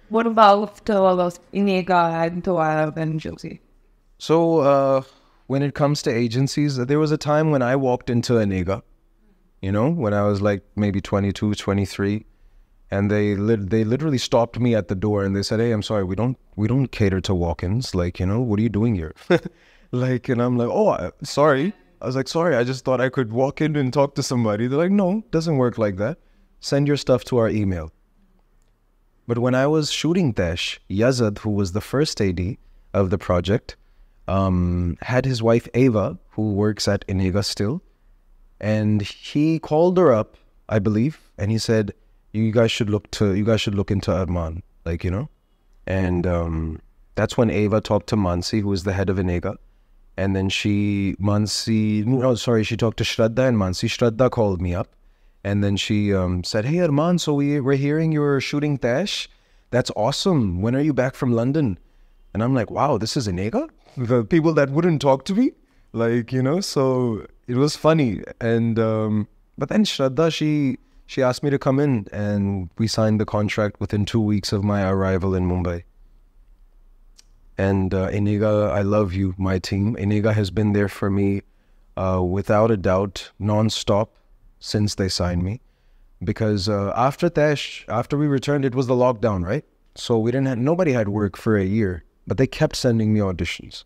Speaker 3: What about Inega and Toab and Josie?
Speaker 1: So, when it comes to agencies, there was a time when I walked into Anega, you know, when I was like maybe 22, 23, and they literally stopped me at the door and they said, "Hey, I'm sorry, we don't cater to walk-ins. Like, you know, what are you doing here?" Like, and I'm like, "Oh, sorry." I was like, "Sorry, I just thought I could walk in and talk to somebody." They're like, "No, doesn't work like that. Send your stuff to our email." But when I was shooting Tesh, Yazad, who was the first AD of the project, had his wife Ava, who works at Inega still, and he called her up, I believe, and he said, you guys should look into Armaan, like, you know. And that's when Ava talked to Mansi, who was the head of Inega. And then she talked to Shraddha, and Shraddha called me up. And then she said, "Hey, Armaan, so we're hearing you're shooting Tesh. That's awesome. When are you back from London?" And I'm like, wow, this is Inega? The people that wouldn't talk to me? Like, you know, so it was funny. And but then Shraddha, she asked me to come in, and we signed the contract within 2 weeks of my arrival in Mumbai. And Inega, I love you, my team. Inega has been there for me without a doubt, non-stop, since they signed me. Because after Tesh, after we returned, it was the lockdown, right? So nobody had work for a year, but they kept sending me auditions.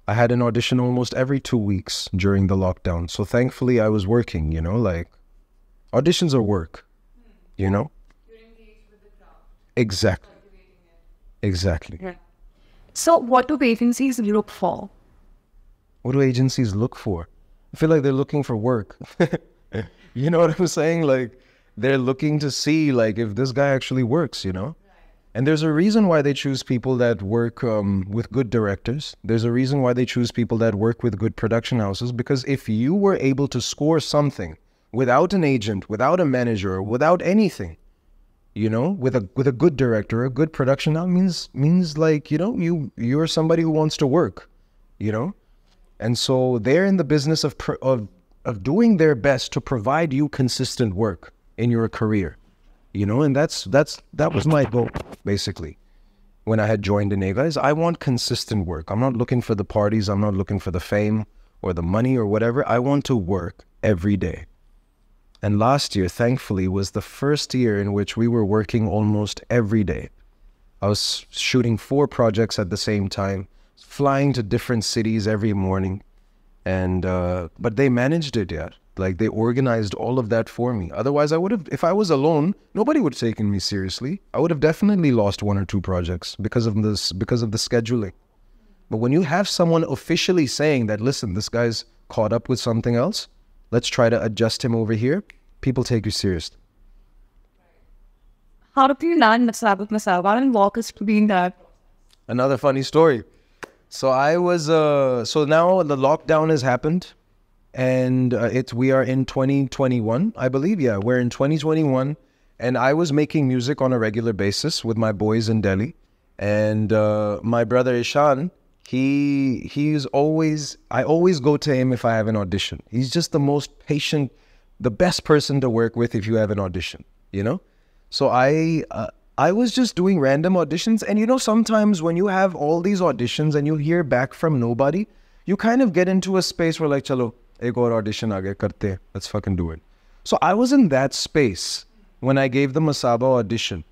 Speaker 1: I had an audition almost every 2 weeks during the lockdown. So thankfully I was working, you know, like auditions are work, you know?
Speaker 3: You're engaged with the craft.
Speaker 1: Exactly. Exactly.
Speaker 3: Yeah. So what do agencies look for?
Speaker 1: What do agencies look for? I feel like they're looking for work. You know what I'm saying? Like, they're looking to see, like, if this guy actually works, you know? Right. And there's a reason why they choose people that work with good directors. There's a reason why they choose people that work with good production houses. Because if you were able to score something without an agent, without a manager, without anything, you know, with a good director, a good production house means like, you know, you're somebody who wants to work, you know? And so they're in the business of doing their best to provide you consistent work in your career, you know, and that was my goal, basically. When I had joined Inega, is I want consistent work. I'm not looking for the parties. I'm not looking for the fame or the money or whatever. I want to work every day. And last year, thankfully, was the first year in which we were working almost every day. I was shooting 4 projects at the same time, flying to different cities every morning. And but they managed it, yeah. Like, they organized all of that for me. Otherwise, I would have, if I was alone, nobody would have taken me seriously. I would have definitely lost 1 or 2 projects because of the scheduling. But when you have someone officially saying that, listen, this guy's caught up with something else, let's try to adjust him over here, people take you seriously.
Speaker 3: How do you land Masaba Masaba and walk us through that?
Speaker 1: Another funny story. So I was, so now the lockdown has happened. and we are in 2021, I believe. Yeah, we're in 2021, and I was making music on a regular basis with my boys in Delhi, and my brother Ishan, he's always, I always go to him if I have an audition. He's just the most patient, the best person to work with if you have an audition, you know. So I was just doing random auditions, and you know, sometimes when you have all these auditions and you hear back from nobody, you kind of get into a space where like, chalo, ek aur audition aa gaya, karte hain, let's fucking do it. So I was in that space when I gave the Masaba audition.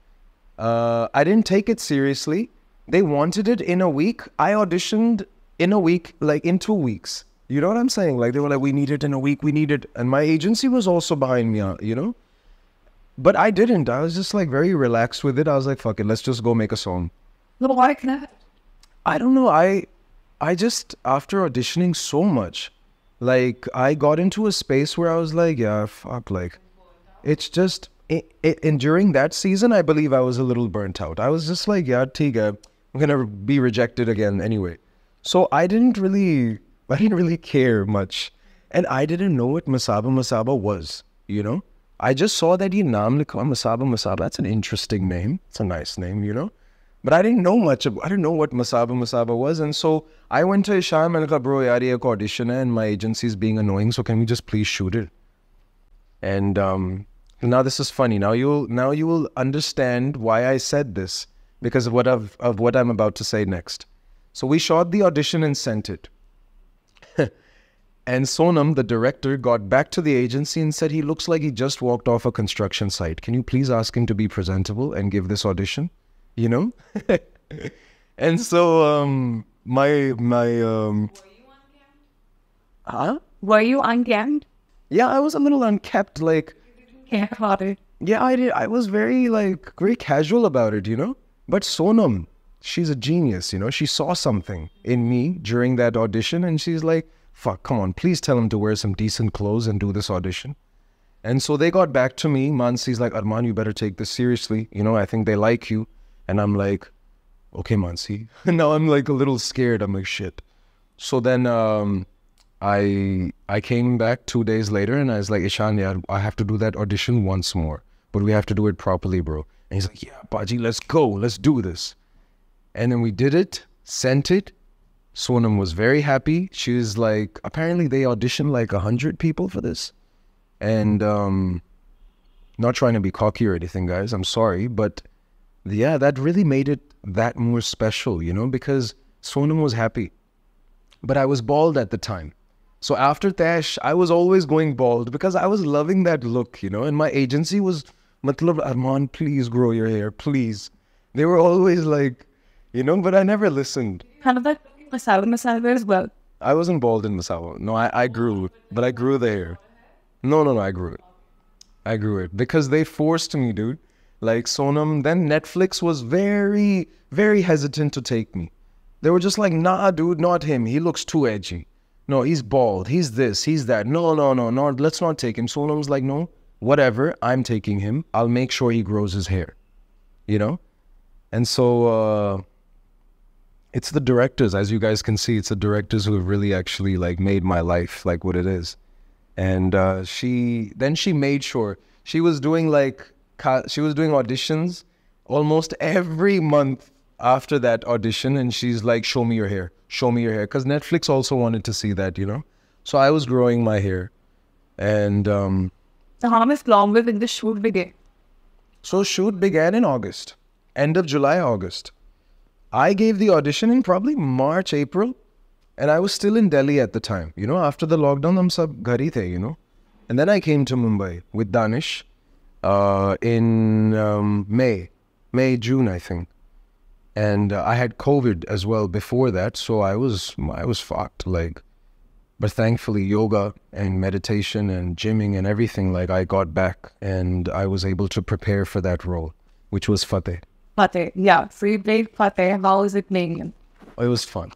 Speaker 1: I didn't take it seriously. They wanted it in a week. I auditioned in a week, like in 2 weeks. You know what I'm saying? Like they were like, we need it in a week, we need it. And my agency was also behind me, you know? But I didn't. I was just like very relaxed with it. I was like, fuck it, let's just go make a song.
Speaker 3: No, why that?
Speaker 1: I don't know. I just, after auditioning so much, like I got into a space where I was like, yeah, fuck, like it's just, and during that season, I believe I was a little burnt out. I was just like, yeah, tiga, I'm going to be rejected again anyway. So I didn't really care much. And I didn't know what Masaba Masaba was, you know? I just saw that ye naam likha, Masaba Masaba. That's an interesting name. It's a nice name, you know? But I didn't know much. I didn't know what Masaba Masaba was. And so I went to Isham and I bro, yaar, ye ek audition hai and my agency is being annoying. So can we just please shoot it? And now this is funny. Now you will understand why I said this, because of what I'm about to say next. So we shot the audition and sent it. And Sonam, the director, got back to the agency and said he looks like he just walked off a construction site. Can you please ask him to be presentable and give this audition? You know? And so
Speaker 3: Were you uncapped?
Speaker 1: Huh?
Speaker 3: Were you uncapped?
Speaker 1: Yeah, I was a little unkept, like
Speaker 3: Yeah, about it.
Speaker 1: yeah, I did. I was very very casual about it, you know? But Sonam, she's a genius, you know? She saw something in me during that audition and she's like, fuck, come on, please tell him to wear some decent clothes and do this audition. And so they got back to me. Mansi's like, Armaan, you better take this seriously. You know, I think they like you. And I'm like, okay, Mansi. And now I'm like a little scared. I'm like, shit. So then I came back 2 days later and I was like, Ishan, yeah, I have to do that audition once more. But we have to do it properly, bro. And he's like, yeah, Baji, let's go. Let's do this. And then we did it, sent it. Sonam was very happy. She was like, apparently they auditioned like 100 people for this. And not trying to be cocky or anything, guys. I'm sorry. But yeah, that really made it that more special, you know, because Sonam was happy. But I was bald at the time. So after Tash, I was always going bald because I was loving that look, you know. And my agency was, matlab, Armaan, please grow your hair, please. They were always like, you know, but I never listened.
Speaker 3: Kind of like Masaba Masaba as well.
Speaker 1: I wasn't bald in Masaba. No, I grew it, but I grew the hair. No, I grew it. I grew it because they forced me, dude. Like Sonam, then Netflix was very, very hesitant to take me. They were just like, nah, dude, not him. He looks too edgy. No, he's bald. He's this, he's that. No, let's not take him. Sonam's like, no, whatever, I'm taking him. I'll make sure he grows his hair, you know? And so it's the directors, as you guys can see, it's the directors who have really actually like made my life like what it is. And she made sure she was doing auditions almost every month after that audition. And she's like, show me your hair, because Netflix also wanted to see that, you know. So I was growing my hair. And
Speaker 3: So how much longer did the shoot begin?
Speaker 1: so shoot began in August, end of July, August. I gave the audition in probably March, April, and I was still in Delhi at the time. You know, after the lockdown, hum sab ghar hi the, you know. And then I came to Mumbai with Danish in May, June, I think. And I had COVID as well before that, so I was fucked. Like, but thankfully, yoga and meditation and gymming and everything, like I got back and I was able to prepare for that role, which was Fateh.
Speaker 3: Fateh, yeah. So you played Fateh. How was it playing him?
Speaker 1: It was fun.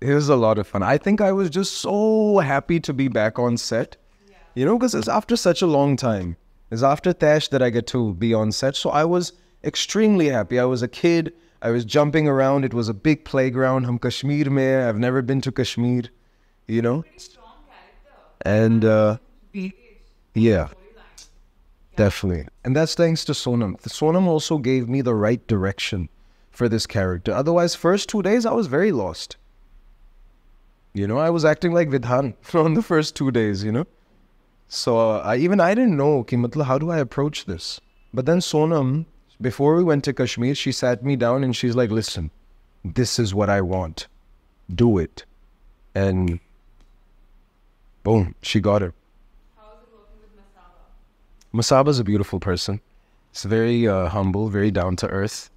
Speaker 1: It was a lot of fun. I think I was just so happy to be back on set, you know, because it's after such a long time. It's after Tash that I get to be on set. So I was extremely happy. I was a kid. I was jumping around. It was a big playground. Hum Kashmir mein. I've never been to Kashmir, you know. And yeah, definitely. And that's thanks to Sonam. The Sonam also gave me the right direction for this character. Otherwise, first 2 days, I was very lost. You know, I was acting like Vidhan on the first 2 days, you know. So I didn't know, ki, matlab, how do I approach this? But then Sonam, before we went to Kashmir, she sat me down and she's like, listen, this is what I want. Do it. And boom, she got it.
Speaker 2: How is it working with Masaba?
Speaker 1: Masaba's a beautiful person. It's very humble, very down to earth.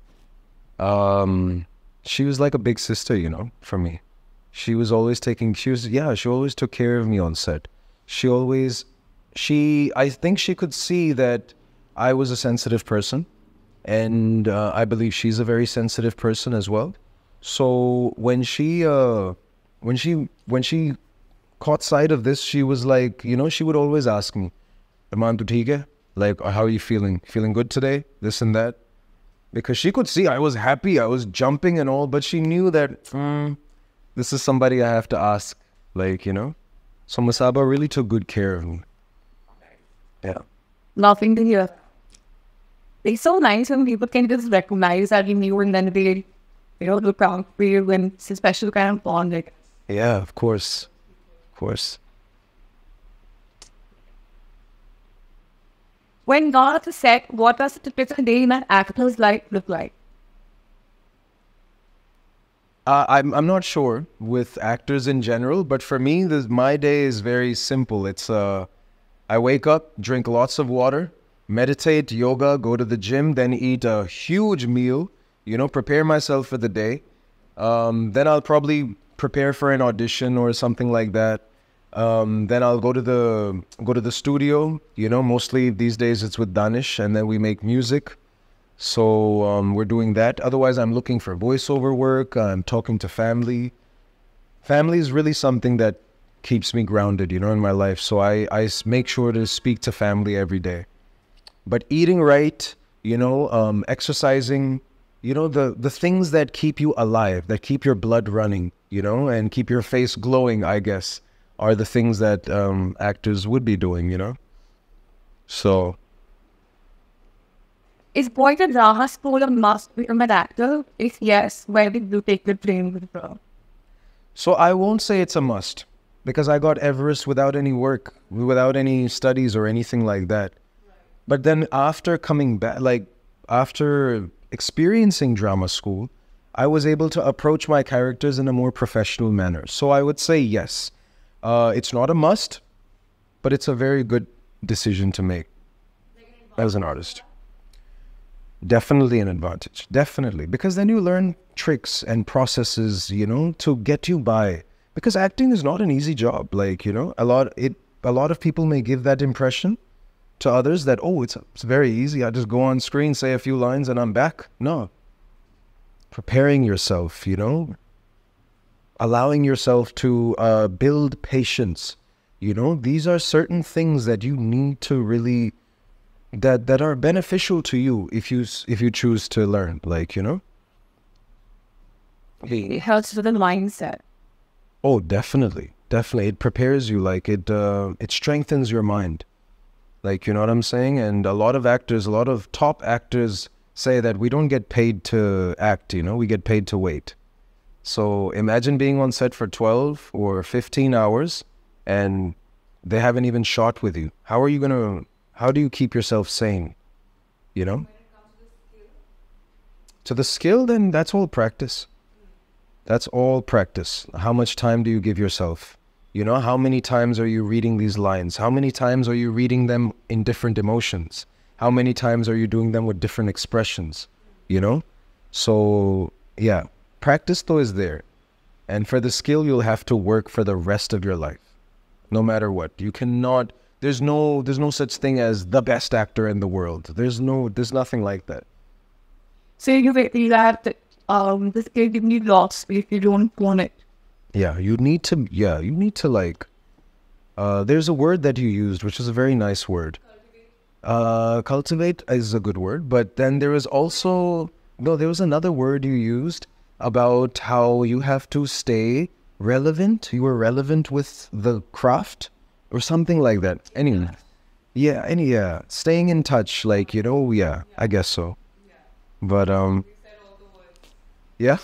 Speaker 1: She was like a big sister, you know, for me. She always took care of me on set. I think she could see that I was a sensitive person, and I believe she's a very sensitive person as well. So when she caught sight of this, she was like, you know, she would always ask me, Armaan, tu theek hai? Like, how are you feeling? Feeling good today? This and that. Because she could see I was happy, I was jumping and all, but she knew that this is somebody I have to ask, like, you know. So Masaba really took good care of me. Yeah.
Speaker 3: Nothing to hear. It's so nice when people can just recognize that in you and then they, you know, look out for you, and it's a special kind of bond. Like,
Speaker 1: Yeah, of course. Of course.
Speaker 3: when not at the set, what does a typical day in an actor's life look like?
Speaker 1: I'm not sure with actors in general, but for me, my day is very simple. It's I wake up, drink lots of water, meditate, yoga, go to the gym, then eat a huge meal, you know, prepare myself for the day. Then I'll probably prepare for an audition or something like that. Then I'll go to the studio, you know, mostly these days it's with Danish, and then we make music. So we're doing that. Otherwise, I'm looking for voiceover work. I'm talking to family. Family is really something that keeps me grounded, you know, in my life. So I make sure to speak to family every day. But eating right, you know, exercising, you know, the things that keep you alive, that keep your blood running, you know, and keep your face glowing, I guess, are the things that actors would be doing, you know. So...
Speaker 3: Is going to drama school a must become an actor? If yes, where did you take the training from?
Speaker 1: So I won't say it's a must, because I got Everest without any work, without any studies or anything like that. Right. But then after coming back, like after experiencing drama school, I was able to approach my characters in a more professional manner. So I would say yes. It's not a must, but it's a very good decision to make as an artist. Definitely an advantage. Definitely. Because then you learn tricks and processes, you know, to get you by. Because acting is not an easy job. Like, you know, a lot of people may give that impression to others that, oh, it's very easy. I just go on screen, say a few lines and I'm back. No. Preparing yourself, you know, allowing yourself to build patience. You know, these are certain things that you need to really... that are beneficial to you if you choose to learn, like, you know.
Speaker 3: It helps with the mindset.
Speaker 1: Oh, definitely. It prepares you, like it strengthens your mind, like, you know what I'm saying. And a lot of top actors say that we don't get paid to act, you know, we get paid to wait. So imagine being on set for 12 or 15 hours and they haven't even shot with you. How do you keep yourself sane, you know? When it comes to the skill, then that's all practice. That's all practice. How much time do you give yourself? You know, how many times are you reading these lines? How many times are you reading them in different emotions? How many times are you doing them with different expressions, you know? So, yeah, practice though is there. And for the skill, you'll have to work for the rest of your life, no matter what. You cannot... There's no such thing as the best actor in the world. There's nothing like that.
Speaker 3: So you feel that the skill gives you lots if you don't want it.
Speaker 1: Yeah, you need to like, there's a word that you used, which is a very nice word. Cultivate is a good word, but then there was another word you used about how you have to stay relevant. You were relevant with the craft. or something like that. Anyway, yeah, staying in touch, like, you know, yeah, I guess so. But yeah.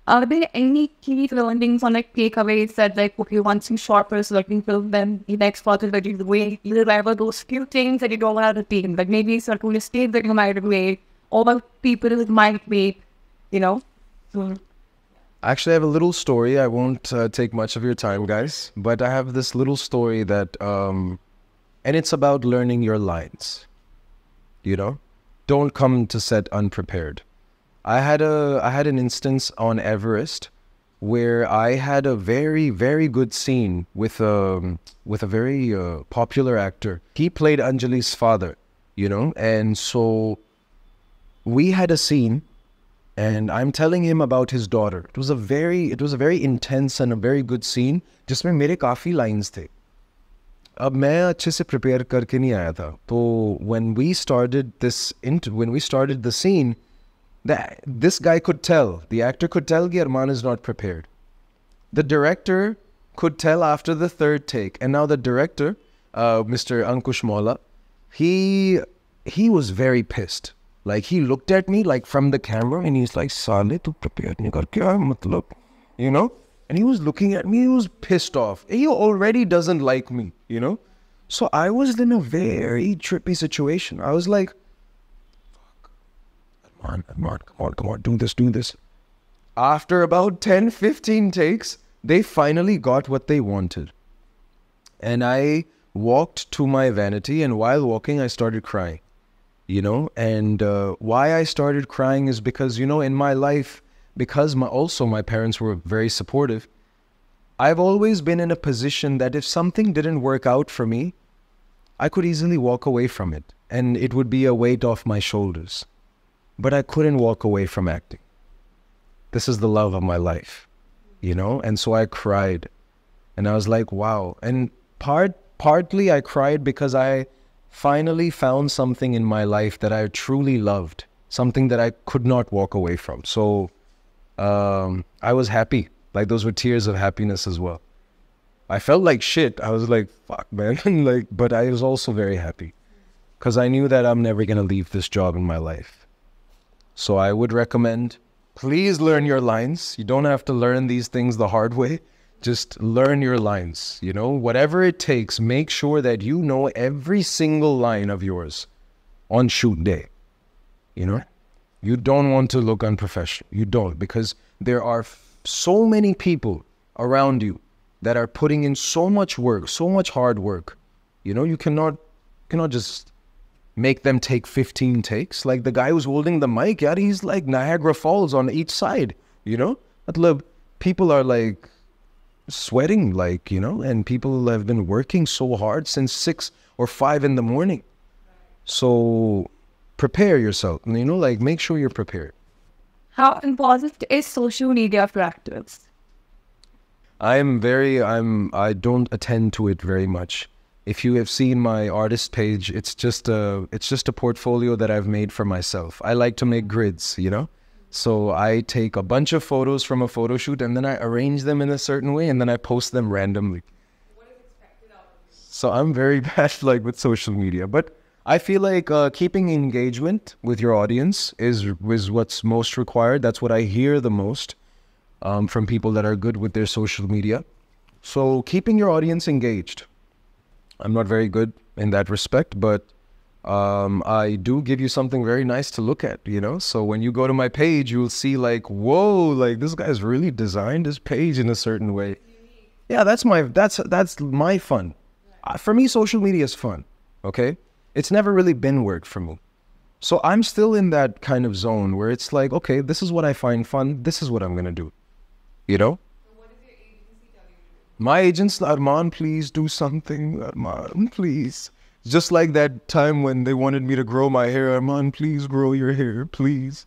Speaker 3: Are there any key learnings or like takeaways that like, okay, once you short for a certain film, then the next project that you're doing, you remember those few things that you don't want to repeat, like maybe certain mistakes that you might have made, or what people might make, you know?
Speaker 1: Actually, I have a little story. I won't take much of your time, guys, but I have this little story that, and it's about learning your lines. You know, don't come to set unprepared. I had an instance on Everest where I had a very, very good scene with a very popular actor. He played Anjali's father, you know, and so we had a scene, and I'm telling him about his daughter. It was a very intense and a very good scene, जिसमें मेरे काफी lines थे. अब मैं अच्छे से prepare करके नहीं आया था. तो when we started the scene, this guy could tell, the actor could tell that Armaan is not prepared. The director could tell after the third take. And now the director, Mr. Ankush Mola, he was very pissed. Like, he looked at me like from the camera and he's like, Sale, tu prepared nahi kar kya hai matlab? You know? And he was looking at me, he was pissed off. He already doesn't like me, you know? So I was in a very trippy situation. I was like, Armaan, come on, do this. After about 10, 15 takes, they finally got what they wanted. And I walked to my vanity, and while walking, I started crying, you know? And why I started crying is because, you know, in my life, because my parents were very supportive, I've always been in a position that if something didn't work out for me, I could easily walk away from it, and it would be a weight off my shoulders. But I couldn't walk away from acting. This is the love of my life, you know? And so I cried. And I was like, wow. And partly I cried because I finally found something in my life that I truly loved. Something that I could not walk away from. So I was happy. Like, those were tears of happiness as well. I felt like shit. I was like, fuck, man. Like, but I was also very happy. Because I knew that I'm never going to leave this job in my life. So I would recommend, please learn your lines. You don't have to learn these things the hard way. Just learn your lines, you know, whatever it takes. Make sure that you know every single line of yours on shoot day, you know. You don't want to look unprofessional. You don't, because there are so many people around you that are putting in so much work, so much hard work. You know, you cannot just make them take 15 takes. Like the guy who's holding the mic, yeah, he's like Niagara Falls on each side, you know? Matlab, people are like sweating, like, you know, and people have been working so hard since 6 or 5 in the morning. So prepare yourself, you know, like make sure you're prepared.
Speaker 3: How important is social media for actors?
Speaker 1: I don't attend to it very much. If you have seen my artist page, it's just a portfolio that I've made for myself. I like to make grids, you know? So I take a bunch of photos from a photo shoot and then I arrange them in a certain way and then I post them randomly. What is expected out of you? So I'm very bad like with social media, but I feel like keeping engagement with your audience is what's most required. That's what I hear the most from people that are good with their social media. So keeping your audience engaged. I'm not very good in that respect, but I do give you something very nice to look at, you know? So when you go to my page, you'll see like, whoa, like this guy's really designed his page in a certain way. Yeah, that's my fun. For me, social media is fun, okay? It's never really been work for me. So I'm still in that kind of zone where it's like, okay, this is what I find fun. This is what I'm going to do, you know? My agents, Armaan, please do something. Armaan, please. Just like that time when they wanted me to grow my hair. Armaan, please grow your hair, please.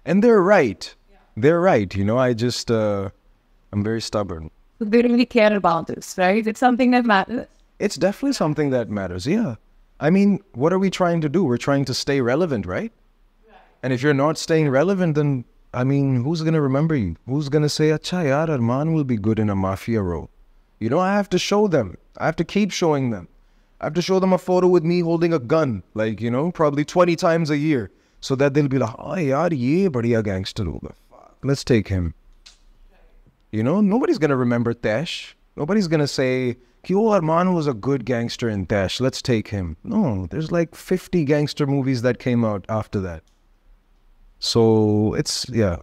Speaker 1: And they're right. Yeah. They're right. You know, I'm very stubborn.
Speaker 3: They really care about this, right? It's something that matters.
Speaker 1: It's definitely something that matters, yeah. I mean, what are we trying to do? We're trying to stay relevant, right? And if you're not staying relevant, then, I mean, who's going to remember you? Who's going to say, Acha yaar, Armaan will be good in a mafia role? You know, I have to show them. I have to keep showing them. I have to show them a photo with me holding a gun, like, you know, probably 20 times a year, so that they'll be like, oh, yaar, ye badhiya gangster hoga. Let's take him. You know, nobody's going to remember Tash. Nobody's going to say, oh, Armaan was a good gangster in Tash. Let's take him. No, there's like 50 gangster movies that came out after that. So it's, yeah.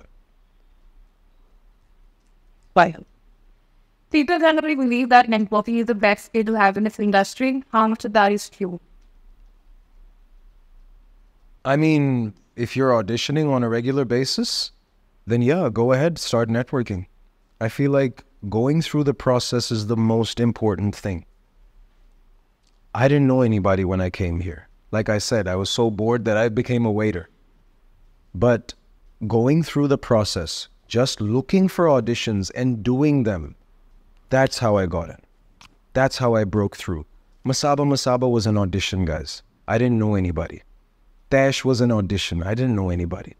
Speaker 3: Why? People generally believe that networking is the best skill to have in this industry. How much of that is true?
Speaker 1: I mean, if you're auditioning on a regular basis, then yeah, go ahead, start networking. I feel like going through the process is the most important thing. I didn't know anybody when I came here. Like I said, I was so bored that I became a waiter. But going through the process, just looking for auditions and doing them, that's how I got it. That's how I broke through. Masaba Masaba was an audition, guys. I didn't know anybody. Tash was an audition. I didn't know anybody.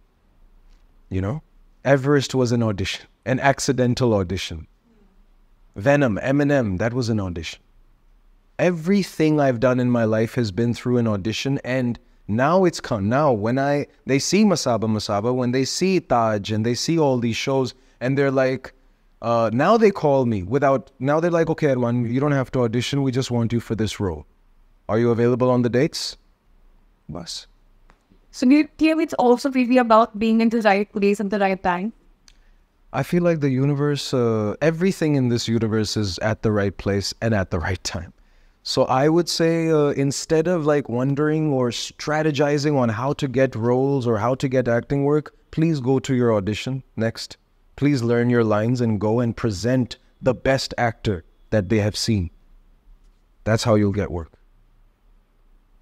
Speaker 1: You know? Everest was an audition. An accidental audition. Venom, Eminem, that was an audition. Everything I've done in my life has been through an audition, and now it's come. Now, when they see Masaba Masaba, when they see Taj, and they see all these shows, and they're like, now they call me now they're like, okay, Armaan, you don't have to audition, we just want you for this role. Are you available on the dates? Bas.
Speaker 3: So do you think it's also really about being in the right place at the right time?
Speaker 1: I feel like the universe, everything in this universe is at the right place and at the right time. So I would say instead of like wondering or strategizing on how to get roles or how to get acting work, please go to your audition next. Please learn your lines and go and present the best actor that they have seen. That's how you'll get work.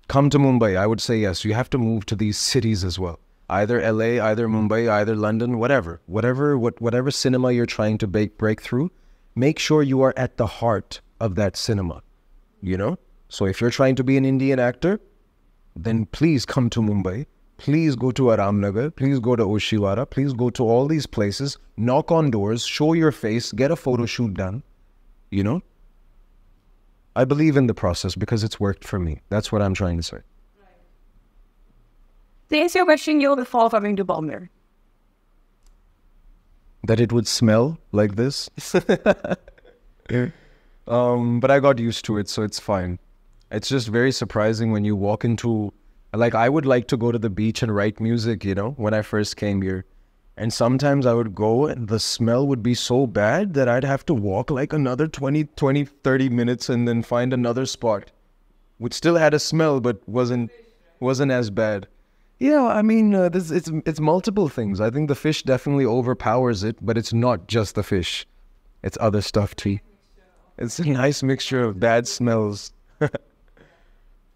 Speaker 1: Come to Mumbai. I would say yes. You have to move to these cities as well. Either LA, either Mumbai, either London, whatever cinema you're trying to break through, make sure you are at the heart of that cinema, you know? So if you're trying to be an Indian actor, then please come to Mumbai. Please go to Aramnagar. Please go to Oshiwara. Please go to all these places. Knock on doors. Show your face. Get a photo shoot done. You know? I believe in the process because it's worked for me. That's what I'm trying to say.
Speaker 3: To answer your question, you before coming to Bombay.
Speaker 1: That it would smell like this. But I got used to it, so it's fine. It's just very surprising when you walk into... Like, I would like to go to the beach and write music, you know, when I first came here. And sometimes I would go and the smell would be so bad that I'd have to walk like another 20, 30 minutes and then find another spot, which still had a smell but wasn't as bad. Yeah, I mean, it's multiple things. I think the fish definitely overpowers it, but it's not just the fish. It's other stuff too. It's a nice mixture of bad smells.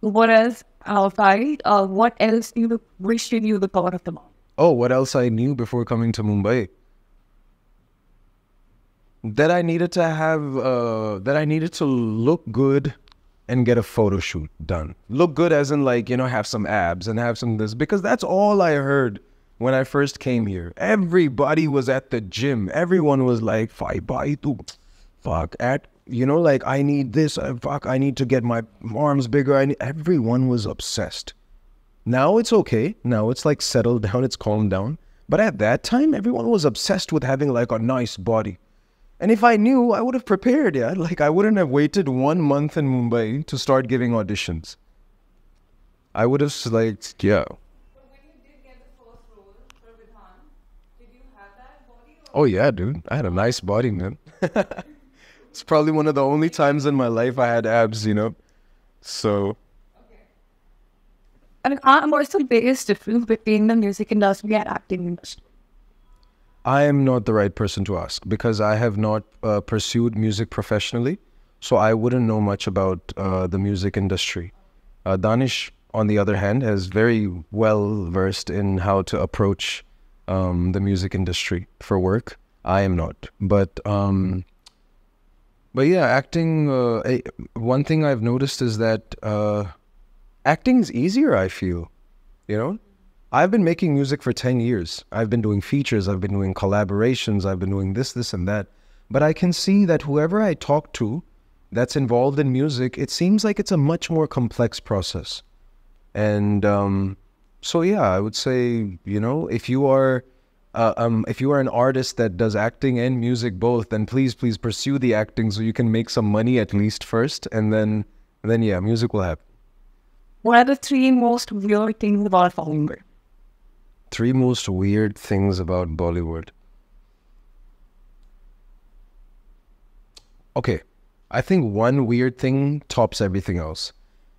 Speaker 3: What else outside? What else do you wish you knew the power of the month?
Speaker 1: Oh, what else I knew before coming to Mumbai? That I needed to look good and get a photo shoot done. Look good as in like, you know, have some abs and have some this. Because that's all I heard when I first came here. Everybody was at the gym. Everyone was like, you know, like, I need this. I need to get my arms bigger. Everyone was obsessed. Now it's okay. Now it's like settled down. It's calmed down. But at that time, everyone was obsessed with having like a nice body. And if I knew, I would have prepared, yeah. Like, I wouldn't have waited 1 month in Mumbai to start giving auditions. I would have, like, yeah.
Speaker 2: But when you did get the first role for Vidhan, did you have that body?
Speaker 1: Oh, yeah, dude. I had a nice body, man. It's probably one of the only times in my life I had abs, you know. So...
Speaker 3: And what's the biggest difference between the music industry and acting industry?
Speaker 1: I am not the right person to ask because I have not pursued music professionally. So I wouldn't know much about the music industry. Danish, on the other hand, is very well versed in how to approach the music industry for work. I am not. But yeah, acting, one thing I've noticed is that acting is easier, I feel, you know? I've been making music for 10 years. I've been doing features, I've been doing collaborations, I've been doing this and that. But I can see that whoever I talk to, that's involved in music, it seems like it's a much more complex process. And so yeah, I would say, you know, if you are an artist that does acting and music both, then please pursue the acting so you can make some money at least first, and then yeah, music will happen.
Speaker 3: What are the 3 most weird things about Bollywood?
Speaker 1: 3 most weird things about Bollywood. Okay, I think one weird thing tops everything else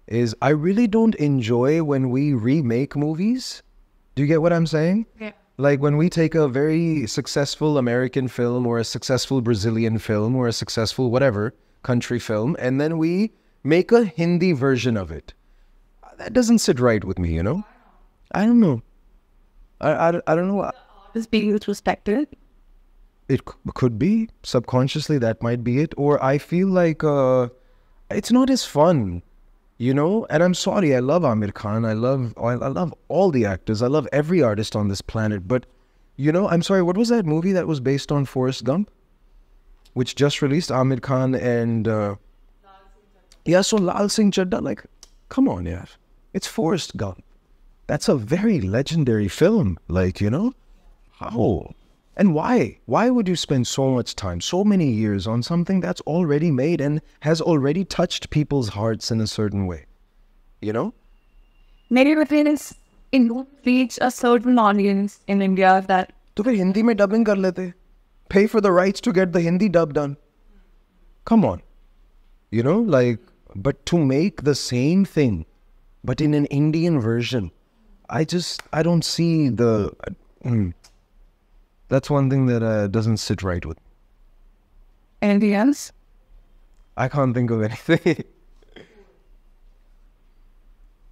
Speaker 1: is I really don't enjoy when we remake movies. Do you get what I'm saying?
Speaker 3: Yeah.
Speaker 1: Like when we take a very successful American film or a successful Brazilian film or a successful whatever country film, and then we make a Hindi version of it. That doesn't sit right with me, you know? I don't know. I don't know.
Speaker 3: Is being disrespected?
Speaker 1: It could be. Subconsciously, that might be it. Or I feel like it's not as fun, you know? And I'm sorry, I love Amir Khan. I love all the actors. I love every artist on this planet. But, you know, I'm sorry, what was that movie that was based on Forrest Gump? Which just released, Amir Khan and... yeah, so Lal Singh Chadda, like, come on, yeah. It's Forrest Gump. That's a very legendary film. Like, you know? How? And why? Why would you spend so much time, so many years on something that's already made and has already touched people's hearts in a certain way? You know?
Speaker 3: Maybe within is in reach a certain audience in India that...
Speaker 1: तो फिर हिंदी में dubbing कर लेते. Pay for the rights to get the Hindi dub done. Come on. You know, like, but to make the same thing, but in an Indian version, I don't see the... That's one thing that doesn't sit right with me.
Speaker 3: Anything else?
Speaker 1: I can't think of anything.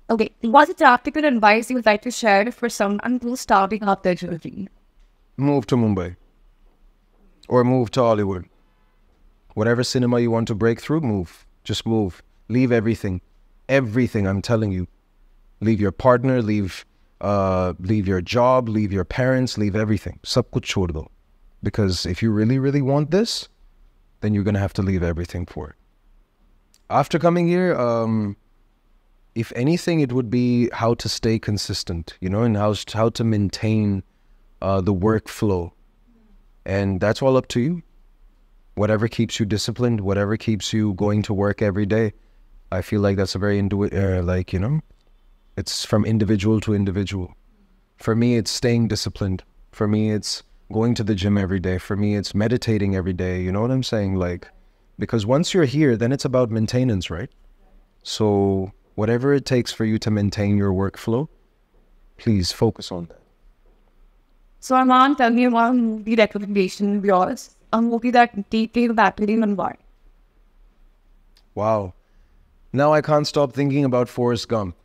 Speaker 3: Okay, what's a practical advice you would like to share for someone who's starting out their journey?
Speaker 1: Move to Mumbai. Or move to Hollywood. Whatever cinema you want to break through, move. Just move. Leave everything. Everything, I'm telling you. Leave your partner, leave your job, leave your parents, leave everything. Sab kuch chhod do. Because if you really, really want this, then you're going to have to leave everything for it. After coming here, if anything, it would be how to stay consistent, you know, and how to maintain the workflow. And that's all up to you. Whatever keeps you disciplined, whatever keeps you going to work every day. I feel like that's a very, like, you know, it's from individual to individual. For me, it's staying disciplined. For me, it's going to the gym every day. For me, it's meditating every day. You know what I'm saying? Like, because once you're here, then it's about maintenance, right? So whatever it takes for you to maintain your workflow, please focus on that.
Speaker 3: So Armaan, tell me one movie recommendation of yours. A movie that detailed that and why.
Speaker 1: Wow. Now I can't stop thinking about Forrest Gump.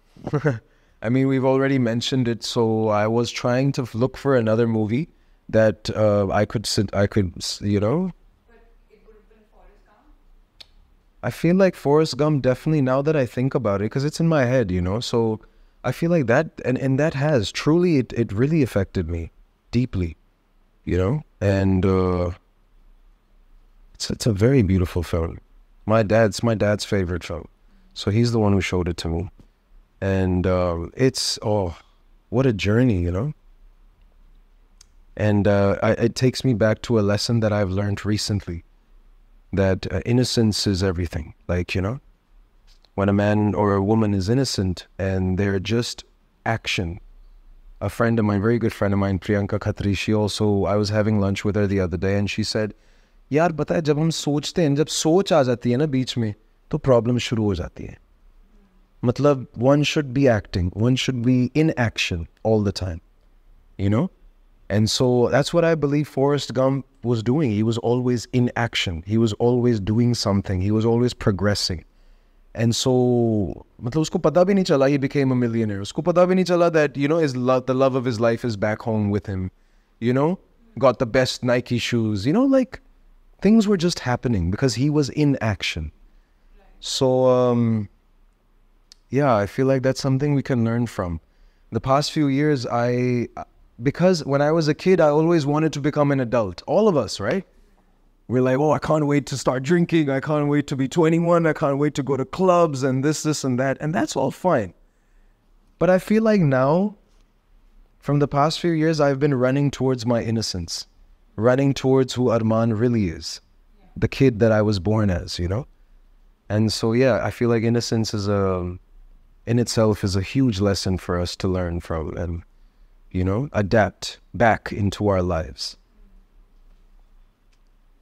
Speaker 1: I mean, we've already mentioned it, so I was trying to look for another movie that I could, you know.
Speaker 2: But it would have been Forrest Gump?
Speaker 1: I feel like Forrest Gump, definitely, now that I think about it, because it's in my head, you know. So I feel like that, and that has, truly, it really affected me deeply, you know. And it's a very beautiful film. My dad's favorite film. So he's the one who showed it to me. And it's, oh, what a journey, you know? And it takes me back to a lesson that I've learned recently, that innocence is everything. Like, you know, when a man or a woman is innocent and they're just action. A friend of mine, very good friend of mine, Priyanka Khatri, I was having lunch with her the other day and she said, यार पता है जब हम सोचते हैं, जब सोच आ जाती है ना बीच में, तो प्रॉब्लम शुरू हो जाती है. मतलब, one should be acting, one should be in action all the time, you know? And so that's what I believe Forrest Gump was doing. He was always in action. He was always doing something. He was always progressing. And so, मतलब उसको पता भी नहीं चला he became a millionaire. उसको पता भी नहीं चला that, you know, the love of his life is back home with him, you know? Got the best Nike shoes, you know, like, things were just happening because he was in action. So, yeah, I feel like that's something we can learn from. The past few years, because when I was a kid, I always wanted to become an adult. All of us, right? We're like, oh, I can't wait to start drinking. I can't wait to be 21. I can't wait to go to clubs and this and that. And that's all fine. But I feel like now, from the past few years, I've been running towards my innocence, running towards who Armaan really is, the kid that I was born as, you know? And so, yeah, I feel like innocence is in itself is a huge lesson for us to learn from and, you know, adapt back into our lives.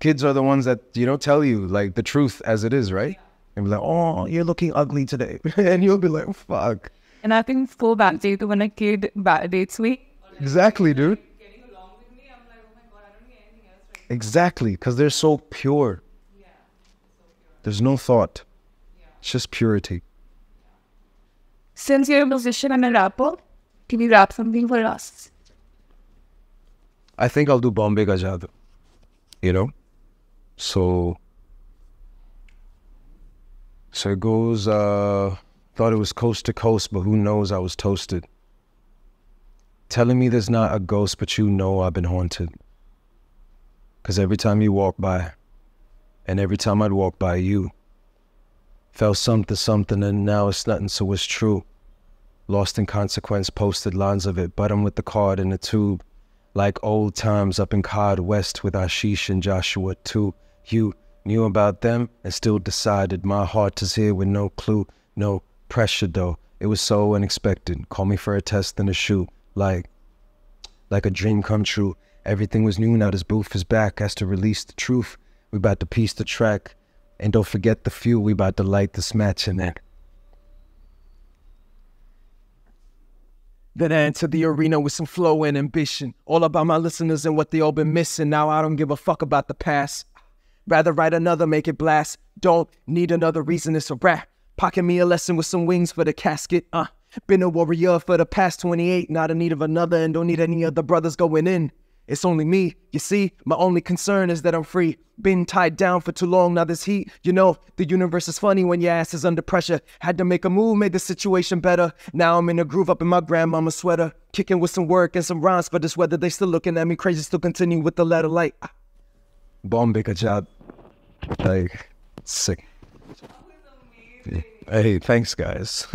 Speaker 1: Kids are the ones that, you know, tell you like the truth as it is, right? And be like, oh, you're looking ugly today. And you'll be like, fuck.
Speaker 3: And I think so validated to when a kid validates me.
Speaker 1: Exactly, dude.
Speaker 2: Getting along with me, I'm like, oh my God, I don't need anything else right
Speaker 1: Exactly, because they're so pure.
Speaker 2: now. Yeah, so pure.
Speaker 1: There's no thought.
Speaker 2: Yeah.
Speaker 1: It's just purity.
Speaker 3: Since you're a musician and a rapper, can you rap something for us?
Speaker 1: I think I'll do Bombay Ka Jadoo, you know? So it goes, thought it was coast to coast, but who knows, I was toasted. Telling me there's not a ghost, but you know I've been haunted. 'Cause every time you walk by, and every time I'd walk by you, felt something, and now it's nothing, so it's true. Lost in consequence, posted lines of it, but I'm with the card in the tube. Like old times up in Cod West with Ashish and Joshua too. You knew about them and still decided my heart is here with no clue, no pressure though. It was so unexpected. Call me for a test and a shoot. Like a dream come true. Everything was new, now this booth is back. Has to release the truth. We about to piece the track. And don't forget the fuel, we about to light this match in it. Then I enter the arena with some flow and ambition. All about my listeners and what they all been missing. Now I don't give a fuck about the past. Rather write another, make it blast. Don't need another reason, it's a rap. Pocket me a lesson with some wings for the casket. Been a warrior for the past 28. Not in need of another and don't need any other brothers going in. It's only me, you see, my only concern is that I'm free. Been tied down for too long, now this heat. You know, the universe is funny when your ass is under pressure. Had to make a move, made the situation better. Now I'm in a groove up in my grandmama's sweater. Kicking with some work and some rhymes for this weather. They still looking at me crazy, still continue with the letter like Bombay Ka Jadoo. Like, sick.
Speaker 2: That was amazing.
Speaker 1: Hey, thanks guys.